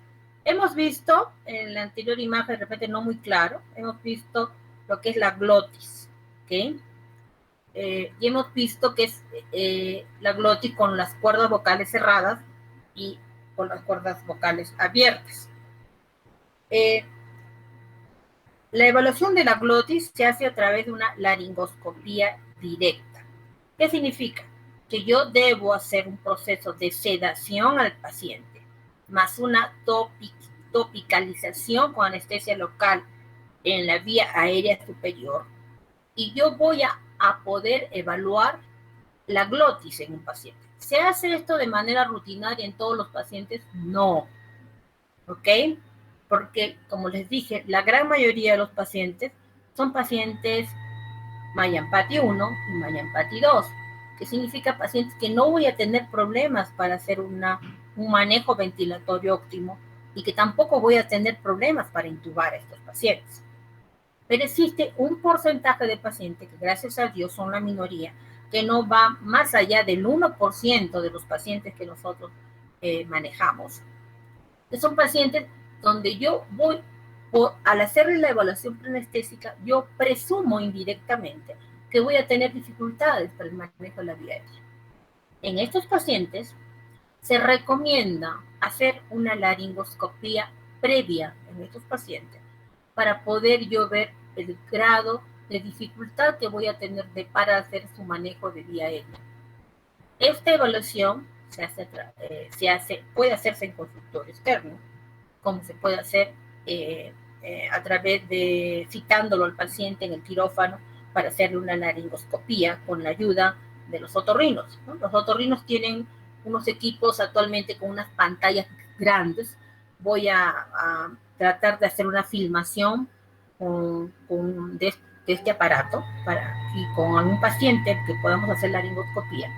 hemos visto en la anterior imagen, de repente no muy claro, hemos visto lo que es la glotis, ¿ok? Y hemos visto que es la glotis con las cuerdas vocales cerradas y con las cuerdas vocales abiertas. La evaluación de la glotis se hace a través de una laringoscopía directa. ¿Qué significa? Que yo debo hacer un proceso de sedación al paciente, más una topicalización con anestesia local en la vía aérea superior, y yo voy a poder evaluar la glotis en un paciente. ¿Se hace esto de manera rutinaria en todos los pacientes? No. ¿Ok? Porque, como les dije, la gran mayoría de los pacientes son pacientes Mayampati 1 y Mayampati 2, que significa pacientes que no voy a tener problemas para hacer un manejo ventilatorio óptimo y que tampoco voy a tener problemas para intubar a estos pacientes. Pero existe un porcentaje de pacientes, que gracias a Dios son la minoría, que no va más allá del 1% de los pacientes que nosotros manejamos. Que son pacientes donde yo voy, al hacerle la evaluación preanestésica, yo presumo indirectamente que voy a tener dificultades para el manejo de la vía aérea. En estos pacientes se recomienda hacer una laringoscopía previa en estos pacientes para poder yo ver el grado de dificultad que voy a tener para hacer su manejo de vía aérea. Esta evaluación puede hacerse en consultorio externo, como se puede hacer a través de citándolo al paciente en el quirófano para hacerle una laringoscopía con la ayuda de los otorrinos, ¿no? Los otorrinos tienen unos equipos actualmente con unas pantallas grandes. Voy a tratar de hacer una filmación de este aparato y con algún paciente que podamos hacer laringoscopía,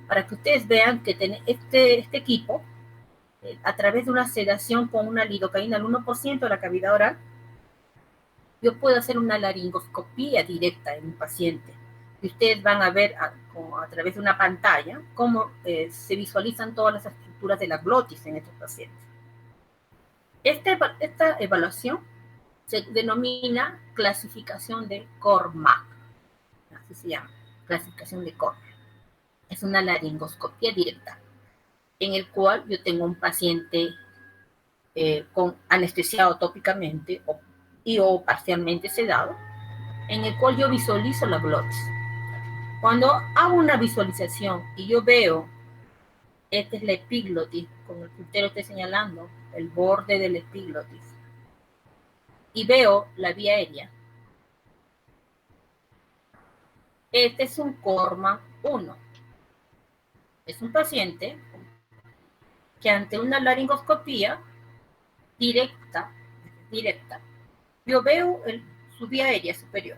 para que ustedes vean que este equipo, a través de una sedación con una lidocaína al 1% de la cavidad oral, yo puedo hacer una laringoscopía directa en un paciente. Y ustedes van a ver a través de una pantalla cómo se visualizan todas las estructuras de la glotis en estos pacientes. Esta evaluación se denomina clasificación de Cormack. Así se llama, clasificación de Cormack. Es una laringoscopía directa, en el cual yo tengo un paciente con anestesiado tópicamente o parcialmente sedado, en el cual yo visualizo la glotis. Cuando hago una visualización y yo veo, esta es la epiglotis, como el puntero esté señalando, el borde de la epiglotis, y veo la vía aérea, este es un Corman 1. Es un paciente que ante una laringoscopía directa, yo veo su vía aérea superior.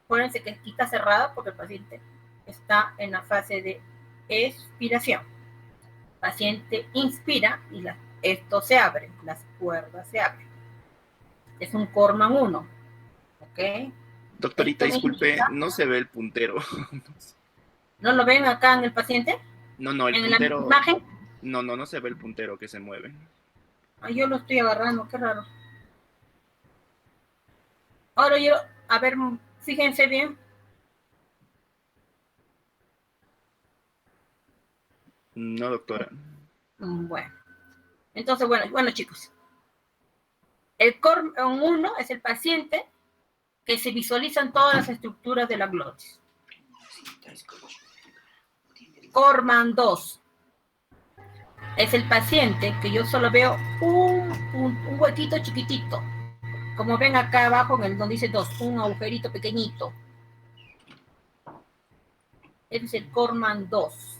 Acuérdense que aquí está cerrada porque el paciente está en la fase de expiración. El paciente inspira y esto se abre, las cuerdas se abren. Es un Corman 1. ¿Ok? Doctorita, disculpe, no se ve el puntero. ¿No lo ven acá en el paciente? No, el ¿En puntero. la imagen? No se ve el puntero que se mueve. Yo lo estoy agarrando, qué raro. Ahora yo, a ver, fíjense bien. No, doctora. Bueno, entonces, bueno, chicos. El Corman 1 es el paciente que se visualizan todas las estructuras de la glotis. Corman 2 es el paciente que yo solo veo un huequito chiquitito. Como ven acá abajo en el donde dice 2, un agujerito pequeñito. Ese es el Corman 2.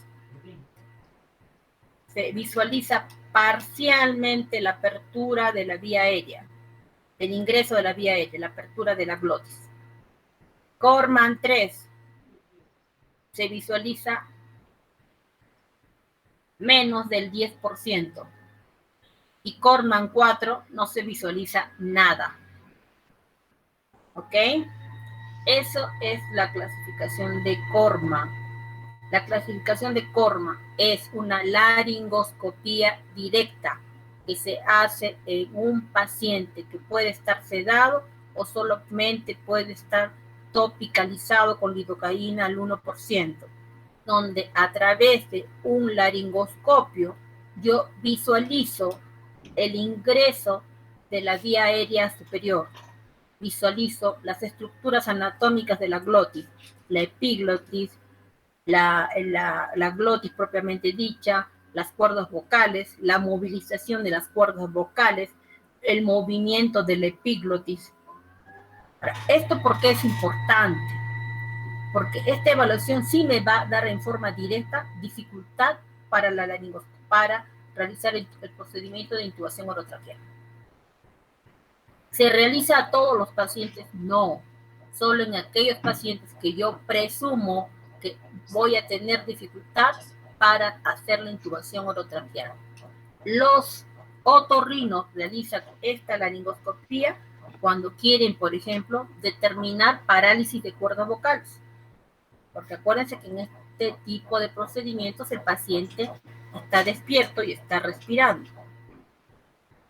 Se visualiza parcialmente la apertura de la vía aérea, el ingreso de la vía aérea, la apertura de la glotis. Corman 3 se visualiza menos del 10%. Y Corman 4 no se visualiza nada. ¿Ok? Eso es la clasificación de Corman. La clasificación de Corman es una laringoscopía directa que se hace en un paciente que puede estar sedado o solamente puede estar topicalizado con lidocaína al 1%, donde a través de un laringoscopio yo visualizo el ingreso de la vía aérea superior. Visualizo las estructuras anatómicas de la glotis, la epiglotis, la glotis propiamente dicha, las cuerdas vocales, la movilización de las cuerdas vocales, el movimiento de la epiglotis. ¿Esto por qué es importante? Porque esta evaluación sí me va a dar en forma directa dificultad para la laringoscopia, para realizar el procedimiento de intubación orotraqueal. ¿Se realiza a todos los pacientes? No, solo en aquellos pacientes que yo presumo que voy a tener dificultad para hacer la intubación orotraqueal. Los otorrinos realizan esta laringoscopía cuando quieren, por ejemplo, determinar parálisis de cuerdas vocales. Porque acuérdense que en este tipo de procedimientos el paciente está despierto y está respirando.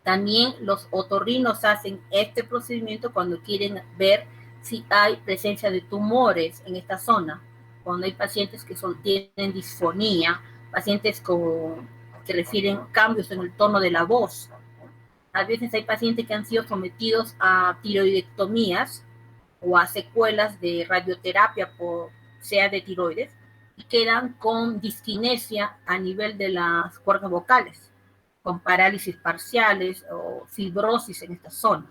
También los otorrinos hacen este procedimiento cuando quieren ver si hay presencia de tumores en esta zona, cuando hay pacientes que tienen disfonía, pacientes que refieren cambios en el tono de la voz. A veces hay pacientes que han sido sometidos a tiroidectomías o a secuelas de radioterapia sea de tiroides y quedan con disquinesia a nivel de las cuerdas vocales, con parálisis parciales o fibrosis en esta zona.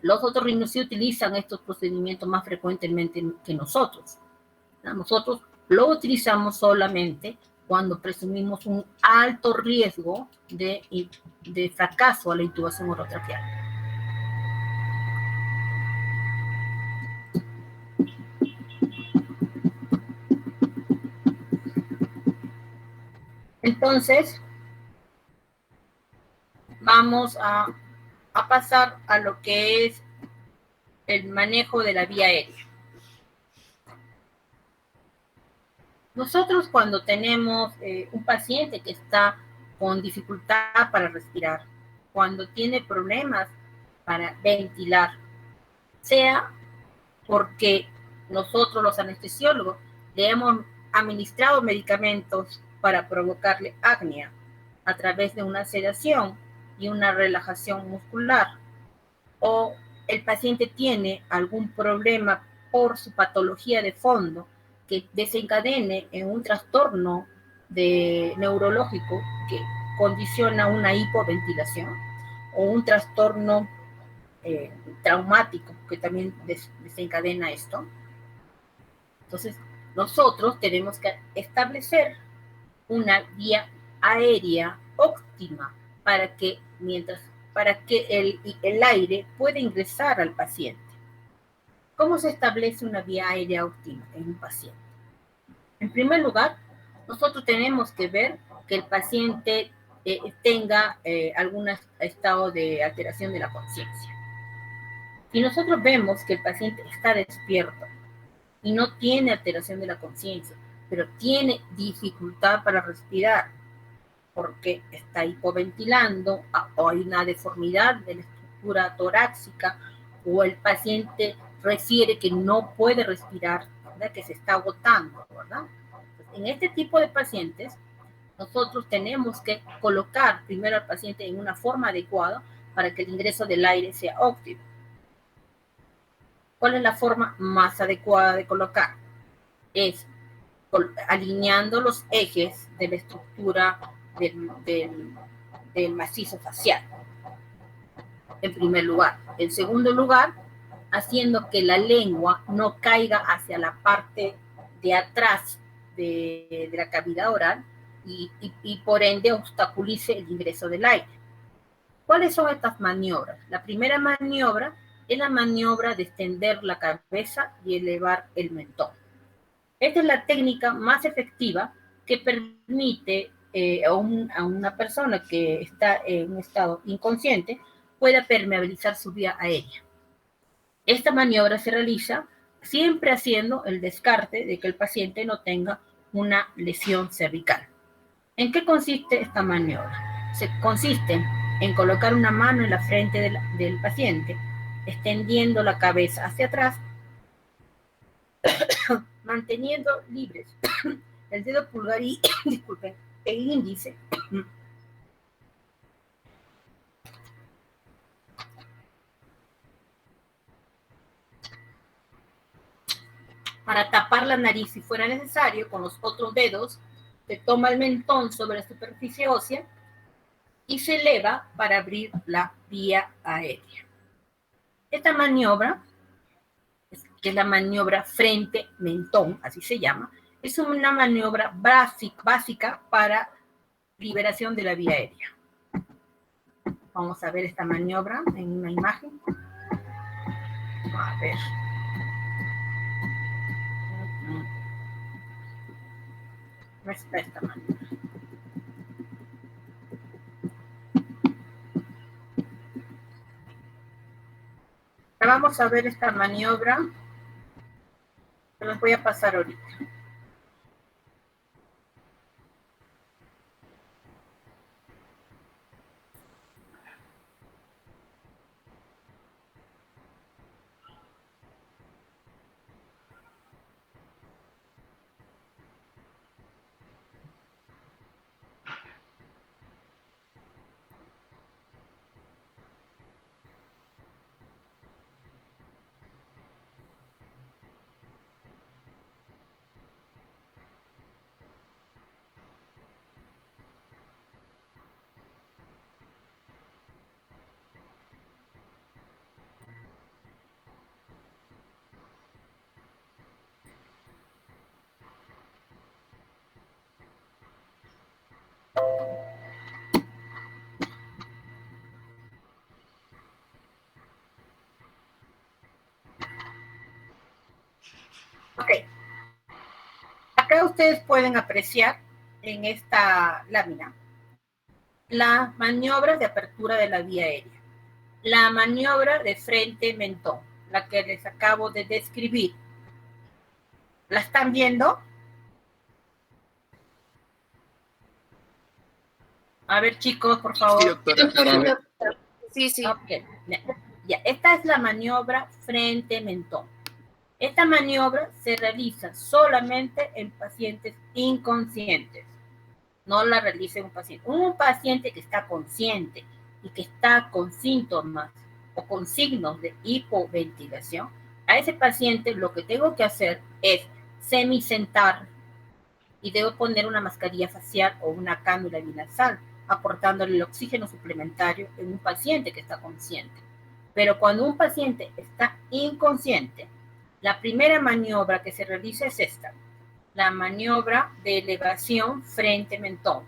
Los otorrinos sí utilizan estos procedimientos más frecuentemente que nosotros. Nosotros lo utilizamos solamente cuando presumimos un alto riesgo de fracaso a la intubación orotraqueal. Entonces, vamos a pasar a lo que es el manejo de la vía aérea. Nosotros cuando tenemos un paciente que está con dificultad para respirar, cuando tiene problemas para ventilar, sea porque nosotros los anestesiólogos le hemos administrado medicamentos para provocarle apnea a través de una sedación y una relajación muscular, o el paciente tiene algún problema por su patología de fondo que desencadene en un trastorno neurológico que condiciona una hipoventilación o un trastorno traumático que también desencadena esto. Entonces, nosotros tenemos que establecer una vía aérea óptima para que el aire pueda ingresar al paciente. ¿Cómo se establece una vía aérea óptima en un paciente? En primer lugar, nosotros tenemos que ver que el paciente tenga algún estado de alteración de la conciencia. Si nosotros vemos que el paciente está despierto y no tiene alteración de la conciencia, pero tiene dificultad para respirar porque está hipoventilando o hay una deformidad de la estructura torácica o el paciente refiere que no puede respirar, ¿verdad? Que se está agotando, ¿verdad? En este tipo de pacientes, nosotros tenemos que colocar primero al paciente en una forma adecuada para que el ingreso del aire sea óptimo. ¿Cuál es la forma más adecuada de colocar? Es alineando los ejes de la estructura del macizo facial, en primer lugar. En segundo lugar, haciendo que la lengua no caiga hacia la parte de atrás de la cavidad oral y por ende obstaculice el ingreso del aire. ¿Cuáles son estas maniobras? La primera maniobra es la maniobra de extender la cabeza y elevar el mentón. Esta es la técnica más efectiva que permite a una persona que está en un estado inconsciente pueda permeabilizar su vía aérea. Esta maniobra se realiza siempre haciendo el descarte de que el paciente no tenga una lesión cervical. ¿En qué consiste esta maniobra? Consiste en colocar una mano en la frente del paciente, extendiendo la cabeza hacia atrás, manteniendo libres el dedo pulgar y, disculpen, el índice, para tapar la nariz si fuera necesario. Con los otros dedos se toma el mentón sobre la superficie ósea y se eleva para abrir la vía aérea. Esta maniobra, que es la maniobra frente-mentón, así se llama, es una maniobra básica para liberación de la vía aérea. Vamos a ver esta maniobra en una imagen. A ver. No está esta maniobra. Vamos a ver esta maniobra. Se los voy a pasar ahorita. Ok. Acá ustedes pueden apreciar en esta lámina las maniobras de apertura de la vía aérea, la maniobra de frente-mentón, la que les acabo de describir. ¿La están viendo? A ver, chicos, por favor. Sí, doctora. Sí, sí. Okay. Ya. Esta es la maniobra frente-mentón. Esta maniobra se realiza solamente en pacientes inconscientes. No la realiza un paciente. Un paciente que está consciente y que está con síntomas o con signos de hipoventilación, a ese paciente lo que tengo que hacer es semisentar y debo poner una mascarilla facial o una cánula binasal, aportándole el oxígeno suplementario en un paciente que está consciente. Pero cuando un paciente está inconsciente, la primera maniobra que se realiza es esta, la maniobra de elevación frente-mentón.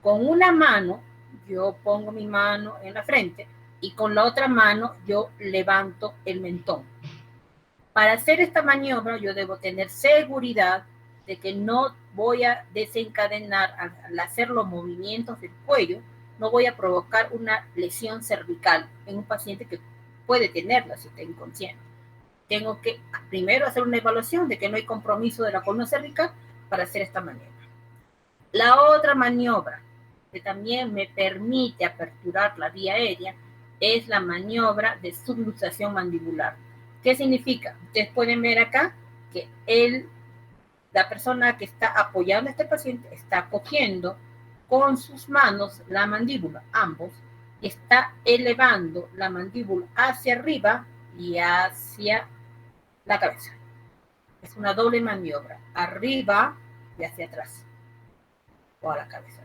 Con una mano, yo pongo mi mano en la frente y con la otra mano yo levanto el mentón. Para hacer esta maniobra yo debo tener seguridad de que no voy a desencadenar, al hacer los movimientos del cuello, no voy a provocar una lesión cervical en un paciente que puede tenerla si está inconsciente. Tengo que primero hacer una evaluación de que no hay compromiso de la columna cervical para hacer esta maniobra. La otra maniobra que también me permite aperturar la vía aérea es la maniobra de subluxación mandibular. ¿Qué significa? Ustedes pueden ver acá que la persona que está apoyando a este paciente está cogiendo con sus manos la mandíbula, ambos, y está elevando la mandíbula hacia arriba y hacia la cabeza. Es una doble maniobra, arriba y hacia atrás, o a la cabeza.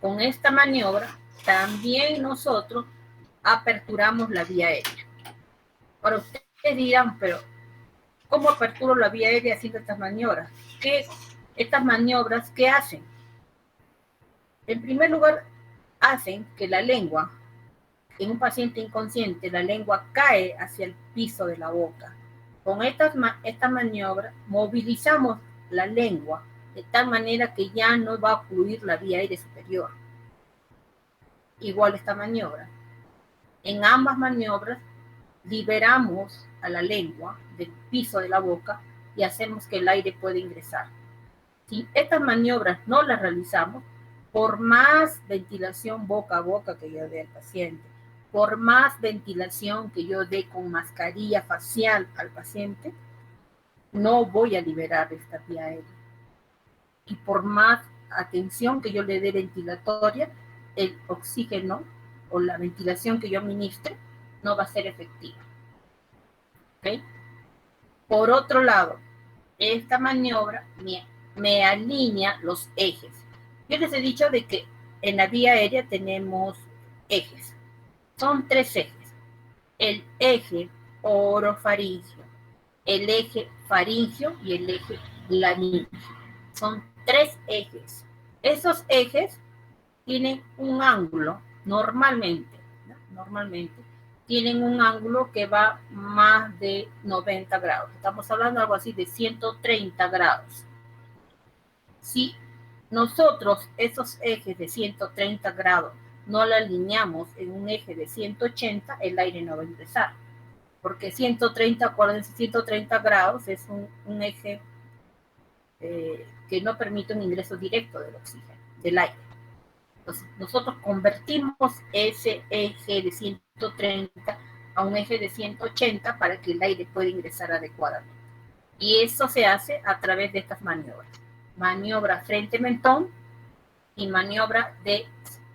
Con esta maniobra también nosotros aperturamos la vía aérea. Ahora ustedes dirán, pero ¿cómo aperturo la vía aérea haciendo estas maniobras? Estas maniobras, ¿qué hacen? En primer lugar, hacen que la lengua, en un paciente inconsciente, la lengua cae hacia el piso de la boca. Con esta maniobra movilizamos la lengua de tal manera que ya no va a fluir la vía aérea superior. Igual esta maniobra. En ambas maniobras liberamos a la lengua del piso de la boca y hacemos que el aire pueda ingresar. Si estas maniobras no las realizamos, por más ventilación boca a boca que yo dé al paciente, por más ventilación que yo dé con mascarilla facial al paciente, no voy a liberar esta vía aérea. Y por más atención que yo le dé ventilatoria, el oxígeno o la ventilación que yo administre no va a ser efectiva. ¿Okay? Por otro lado, esta maniobra me alinea los ejes. Yo les he dicho de que en la vía aérea tenemos ejes. Son 3 ejes. El eje orofaringio, el eje faringio y el eje laringio. Son 3 ejes. Esos ejes tienen un ángulo, normalmente, tienen un ángulo que va más de 90 grados. Estamos hablando de algo así de 130 grados. Si nosotros esos ejes de 130 grados no lo alineamos en un eje de 180, el aire no va a ingresar. Porque 130 grados es un eje que no permite un ingreso directo del oxígeno, del aire. Entonces, nosotros convertimos ese eje de 130 a un eje de 180 para que el aire pueda ingresar adecuadamente. Y eso se hace a través de estas maniobras. Maniobra frente-mentón y maniobra de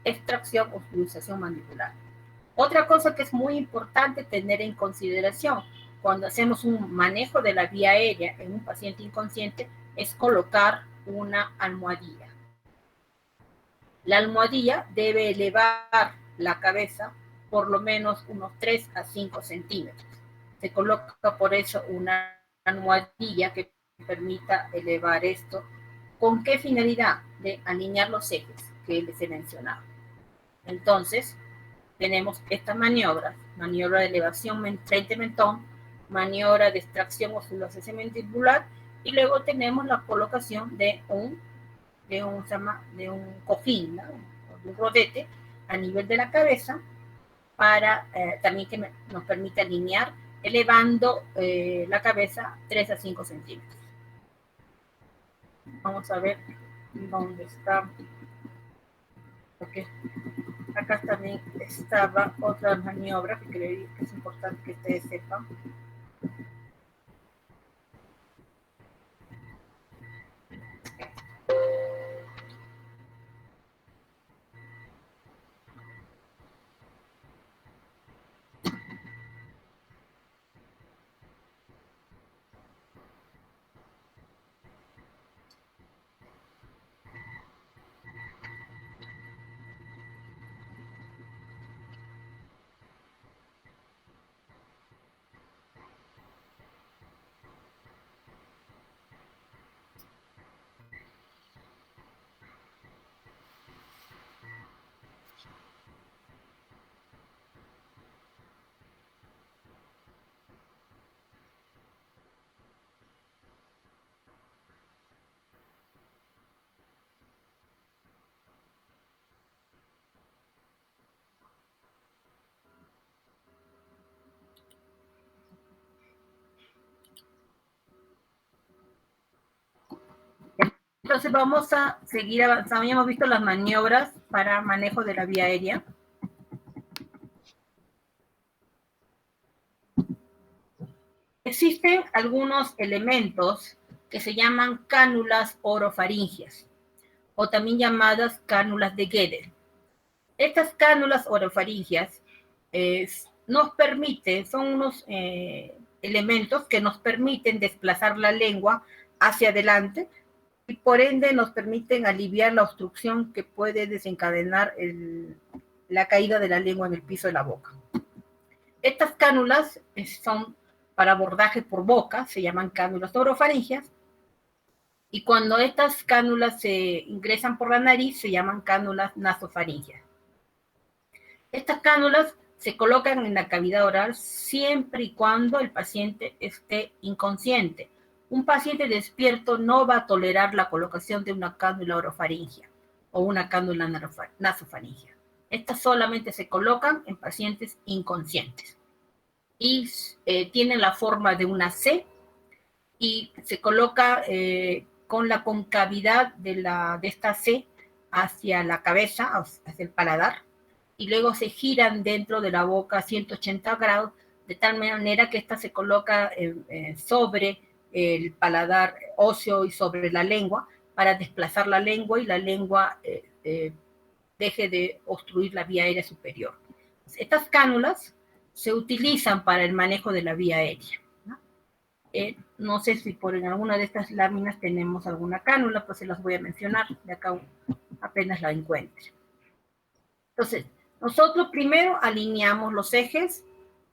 extracción o subluxación mandibular. Otra cosa que es muy importante tener en consideración cuando hacemos un manejo de la vía aérea en un paciente inconsciente es colocar una almohadilla. La almohadilla debe elevar la cabeza por lo menos unos 3 a 5 centímetros. Se coloca por eso una almohadilla que permita elevar esto. ¿Con qué finalidad? De alinear los ejes que les he mencionado. Entonces, tenemos estas maniobras, maniobra de elevación frente-mentón, maniobra de extracción o subluxación mandibular, y luego tenemos la colocación de un cojín, ¿no? De un rodete a nivel de la cabeza para también que nos permite alinear elevando la cabeza 3 a 5 centímetros. Vamos a ver dónde está. Okay. Acá también estaba otra maniobra que creo que es importante que ustedes sepan. Entonces vamos a seguir avanzando. Ya hemos visto las maniobras para manejo de la vía aérea. Existen algunos elementos que se llaman cánulas orofaringias, o también llamadas cánulas de Guedel. Estas cánulas orofaringias nos permiten, son unos elementos que nos permiten desplazar la lengua hacia adelante y por ende nos permiten aliviar la obstrucción que puede desencadenar la caída de la lengua en el piso de la boca. Estas cánulas son para abordaje por boca, se llaman cánulas orofaringias, y cuando estas cánulas se ingresan por la nariz se llaman cánulas nasofaringias. Estas cánulas se colocan en la cavidad oral siempre y cuando el paciente esté inconsciente. Un paciente despierto no va a tolerar la colocación de una cánula orofaringia o una cánula nasofaringia. Estas solamente se colocan en pacientes inconscientes y tienen la forma de una C y se coloca con la concavidad de esta C hacia la cabeza, hacia el paladar, y luego se giran dentro de la boca a 180 grados, de tal manera que esta se coloca sobre el paladar óseo y sobre la lengua, para desplazar la lengua y la lengua deje de obstruir la vía aérea superior. Estas cánulas se utilizan para el manejo de la vía aérea. No sé si por en alguna de estas láminas tenemos alguna cánula, pues se las voy a mencionar, de acá apenas la encuentre. Entonces, nosotros primero alineamos los ejes,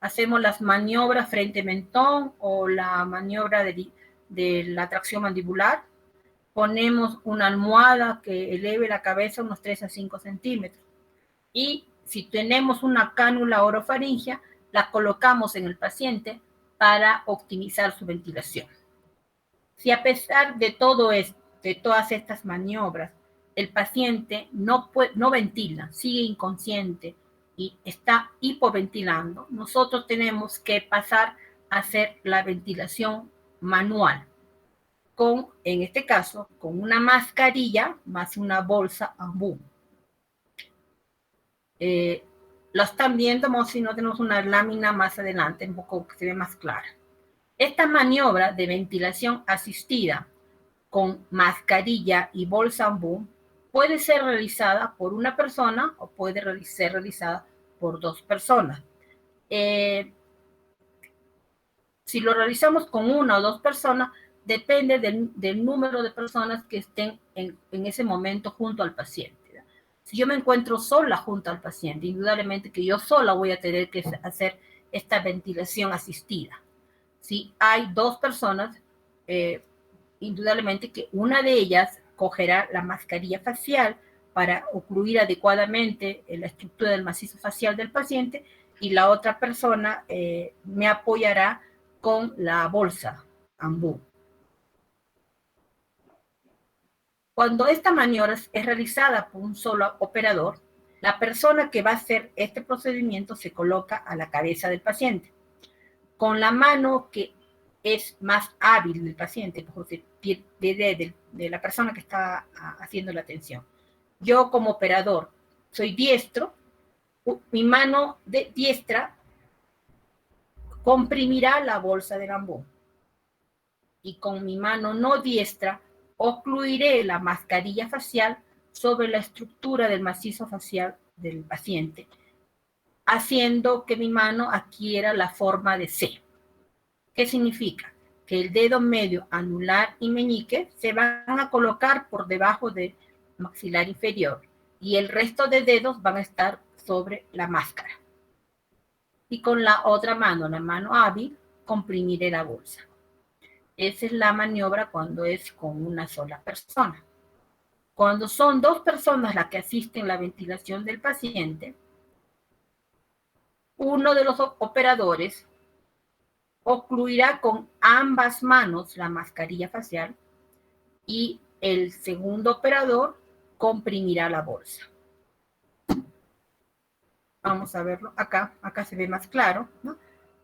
hacemos las maniobras frente-mentón o la maniobra de la tracción mandibular, ponemos una almohada que eleve la cabeza unos 3 a 5 centímetros. Y si tenemos una cánula orofaringia, la colocamos en el paciente para optimizar su ventilación. Si a pesar de todo esto, de todas estas maniobras, el paciente no ventila, sigue inconsciente y está hipoventilando, nosotros tenemos que pasar a hacer la ventilación manual, en este caso, con una mascarilla más una bolsa ambú. Lo están viendo, como si no tenemos una lámina más adelante, un poco que se ve más clara. Esta maniobra de ventilación asistida con mascarilla y bolsa ambú puede ser realizada por una persona o puede ser realizada por 2 personas. Si lo realizamos con 1 o 2 personas, depende del número de personas que estén en ese momento junto al paciente. Si yo me encuentro sola junto al paciente, indudablemente que yo sola voy a tener que hacer esta ventilación asistida. Si hay 2 personas, indudablemente que una de ellas cogerá la mascarilla facial para ocluir adecuadamente la estructura del macizo facial del paciente y la otra persona me apoyará con la bolsa ambú. Cuando esta maniobra es realizada por un solo operador, la persona que va a hacer este procedimiento se coloca a la cabeza del paciente. Con la mano que es más hábil del paciente, de la persona que está haciendo la atención. Yo como operador soy diestro, mi mano diestra comprimirá la bolsa del ambú y con mi mano no diestra ocluiré la mascarilla facial sobre la estructura del macizo facial del paciente, haciendo que mi mano adquiera la forma de C. ¿Qué significa? Que el dedo medio, anular y meñique se van a colocar por debajo del maxilar inferior y el resto de dedos van a estar sobre la máscara. Y con la otra mano, la mano hábil, comprimiré la bolsa. Esa es la maniobra cuando es con una sola persona. Cuando son 2 personas las que asisten a la ventilación del paciente, uno de los operadores ocluirá con ambas manos la mascarilla facial y el segundo operador comprimirá la bolsa. Vamos a verlo acá se ve más claro, ¿no?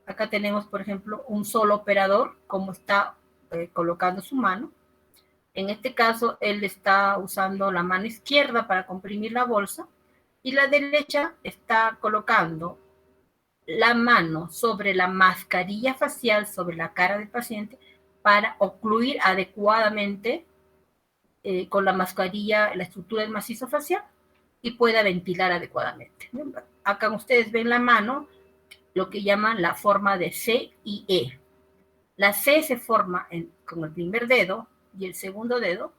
Acá tenemos, por ejemplo, un solo operador, como está colocando su mano. En este caso, él está usando la mano izquierda para comprimir la bolsa y la derecha está colocando la mano sobre la mascarilla facial, sobre la cara del paciente, para ocluir adecuadamente con la mascarilla la estructura del macizo facial y pueda ventilar adecuadamente. Acá ustedes ven la mano, lo que llaman la forma de C y E. La C se forma con el primer dedo y el segundo dedo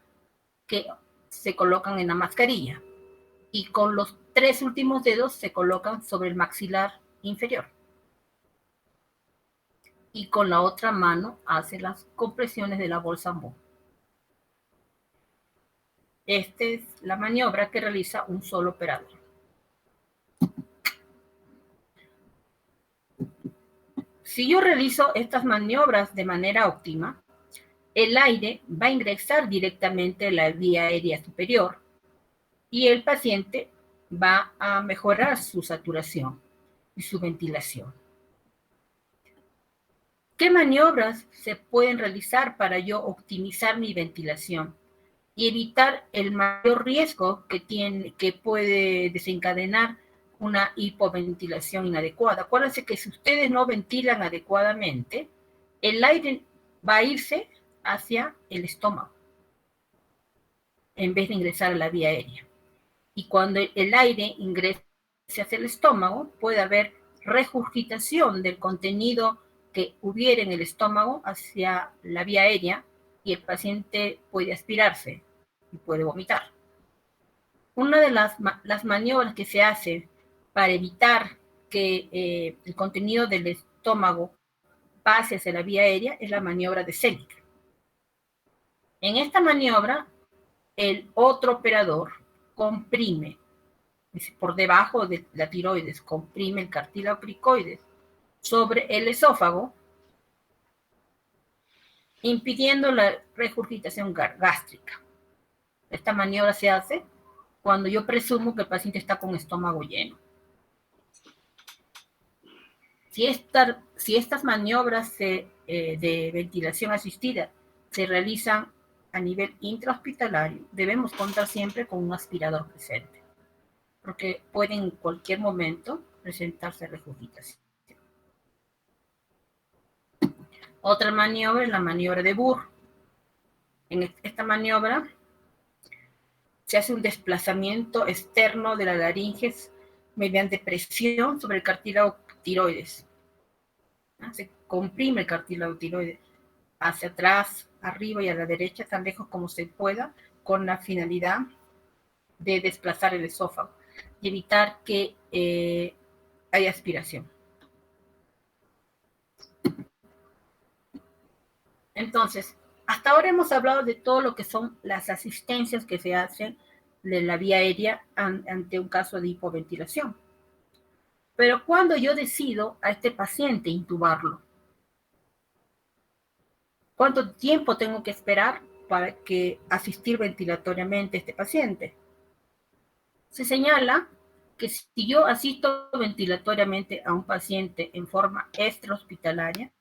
que se colocan en la mascarilla. Y con los 3 últimos dedos se colocan sobre el maxilar inferior. Y con la otra mano hace las compresiones de la bolsa Moore. Esta es la maniobra que realiza un solo operador. Si yo realizo estas maniobras de manera óptima, el aire va a ingresar directamente a la vía aérea superior y el paciente va a mejorar su saturación y su ventilación. ¿Qué maniobras se pueden realizar para yo optimizar mi ventilación y evitar el mayor riesgo que puede desencadenar una hipoventilación inadecuada? Acuérdense que si ustedes no ventilan adecuadamente, el aire va a irse hacia el estómago en vez de ingresar a la vía aérea. Y cuando el aire ingrese hacia el estómago, puede haber regurgitación del contenido que hubiera en el estómago hacia la vía aérea y el paciente puede aspirarse y puede vomitar. Una de las maniobras que se hace para evitar que el contenido del estómago pase hacia la vía aérea es la maniobra de Selig. En esta maniobra, el otro operador comprime por debajo de la tiroides, comprime el cartílago cricoides sobre el esófago, impidiendo la regurgitación gástrica. Esta maniobra se hace cuando yo presumo que el paciente está con estómago lleno. Si estas maniobras de ventilación asistida se realizan a nivel intrahospitalario, debemos contar siempre con un aspirador presente, porque puede en cualquier momento presentarse regurgitación. Otra maniobra es la maniobra de Burr. En esta maniobra se hace un desplazamiento externo de la laringe mediante presión sobre el cartílago tiroides. Se comprime el cartílago tiroides hacia atrás, arriba y a la derecha, tan lejos como se pueda, con la finalidad de desplazar el esófago y evitar que haya aspiración. Entonces, hasta ahora hemos hablado de todo lo que son las asistencias que se hacen de la vía aérea ante un caso de hipoventilación. Pero cuando yo decido a este paciente intubarlo, ¿cuánto tiempo tengo que esperar para asistir ventilatoriamente a este paciente? Se señala que si yo asisto ventilatoriamente a un paciente en forma extrahospitalaria,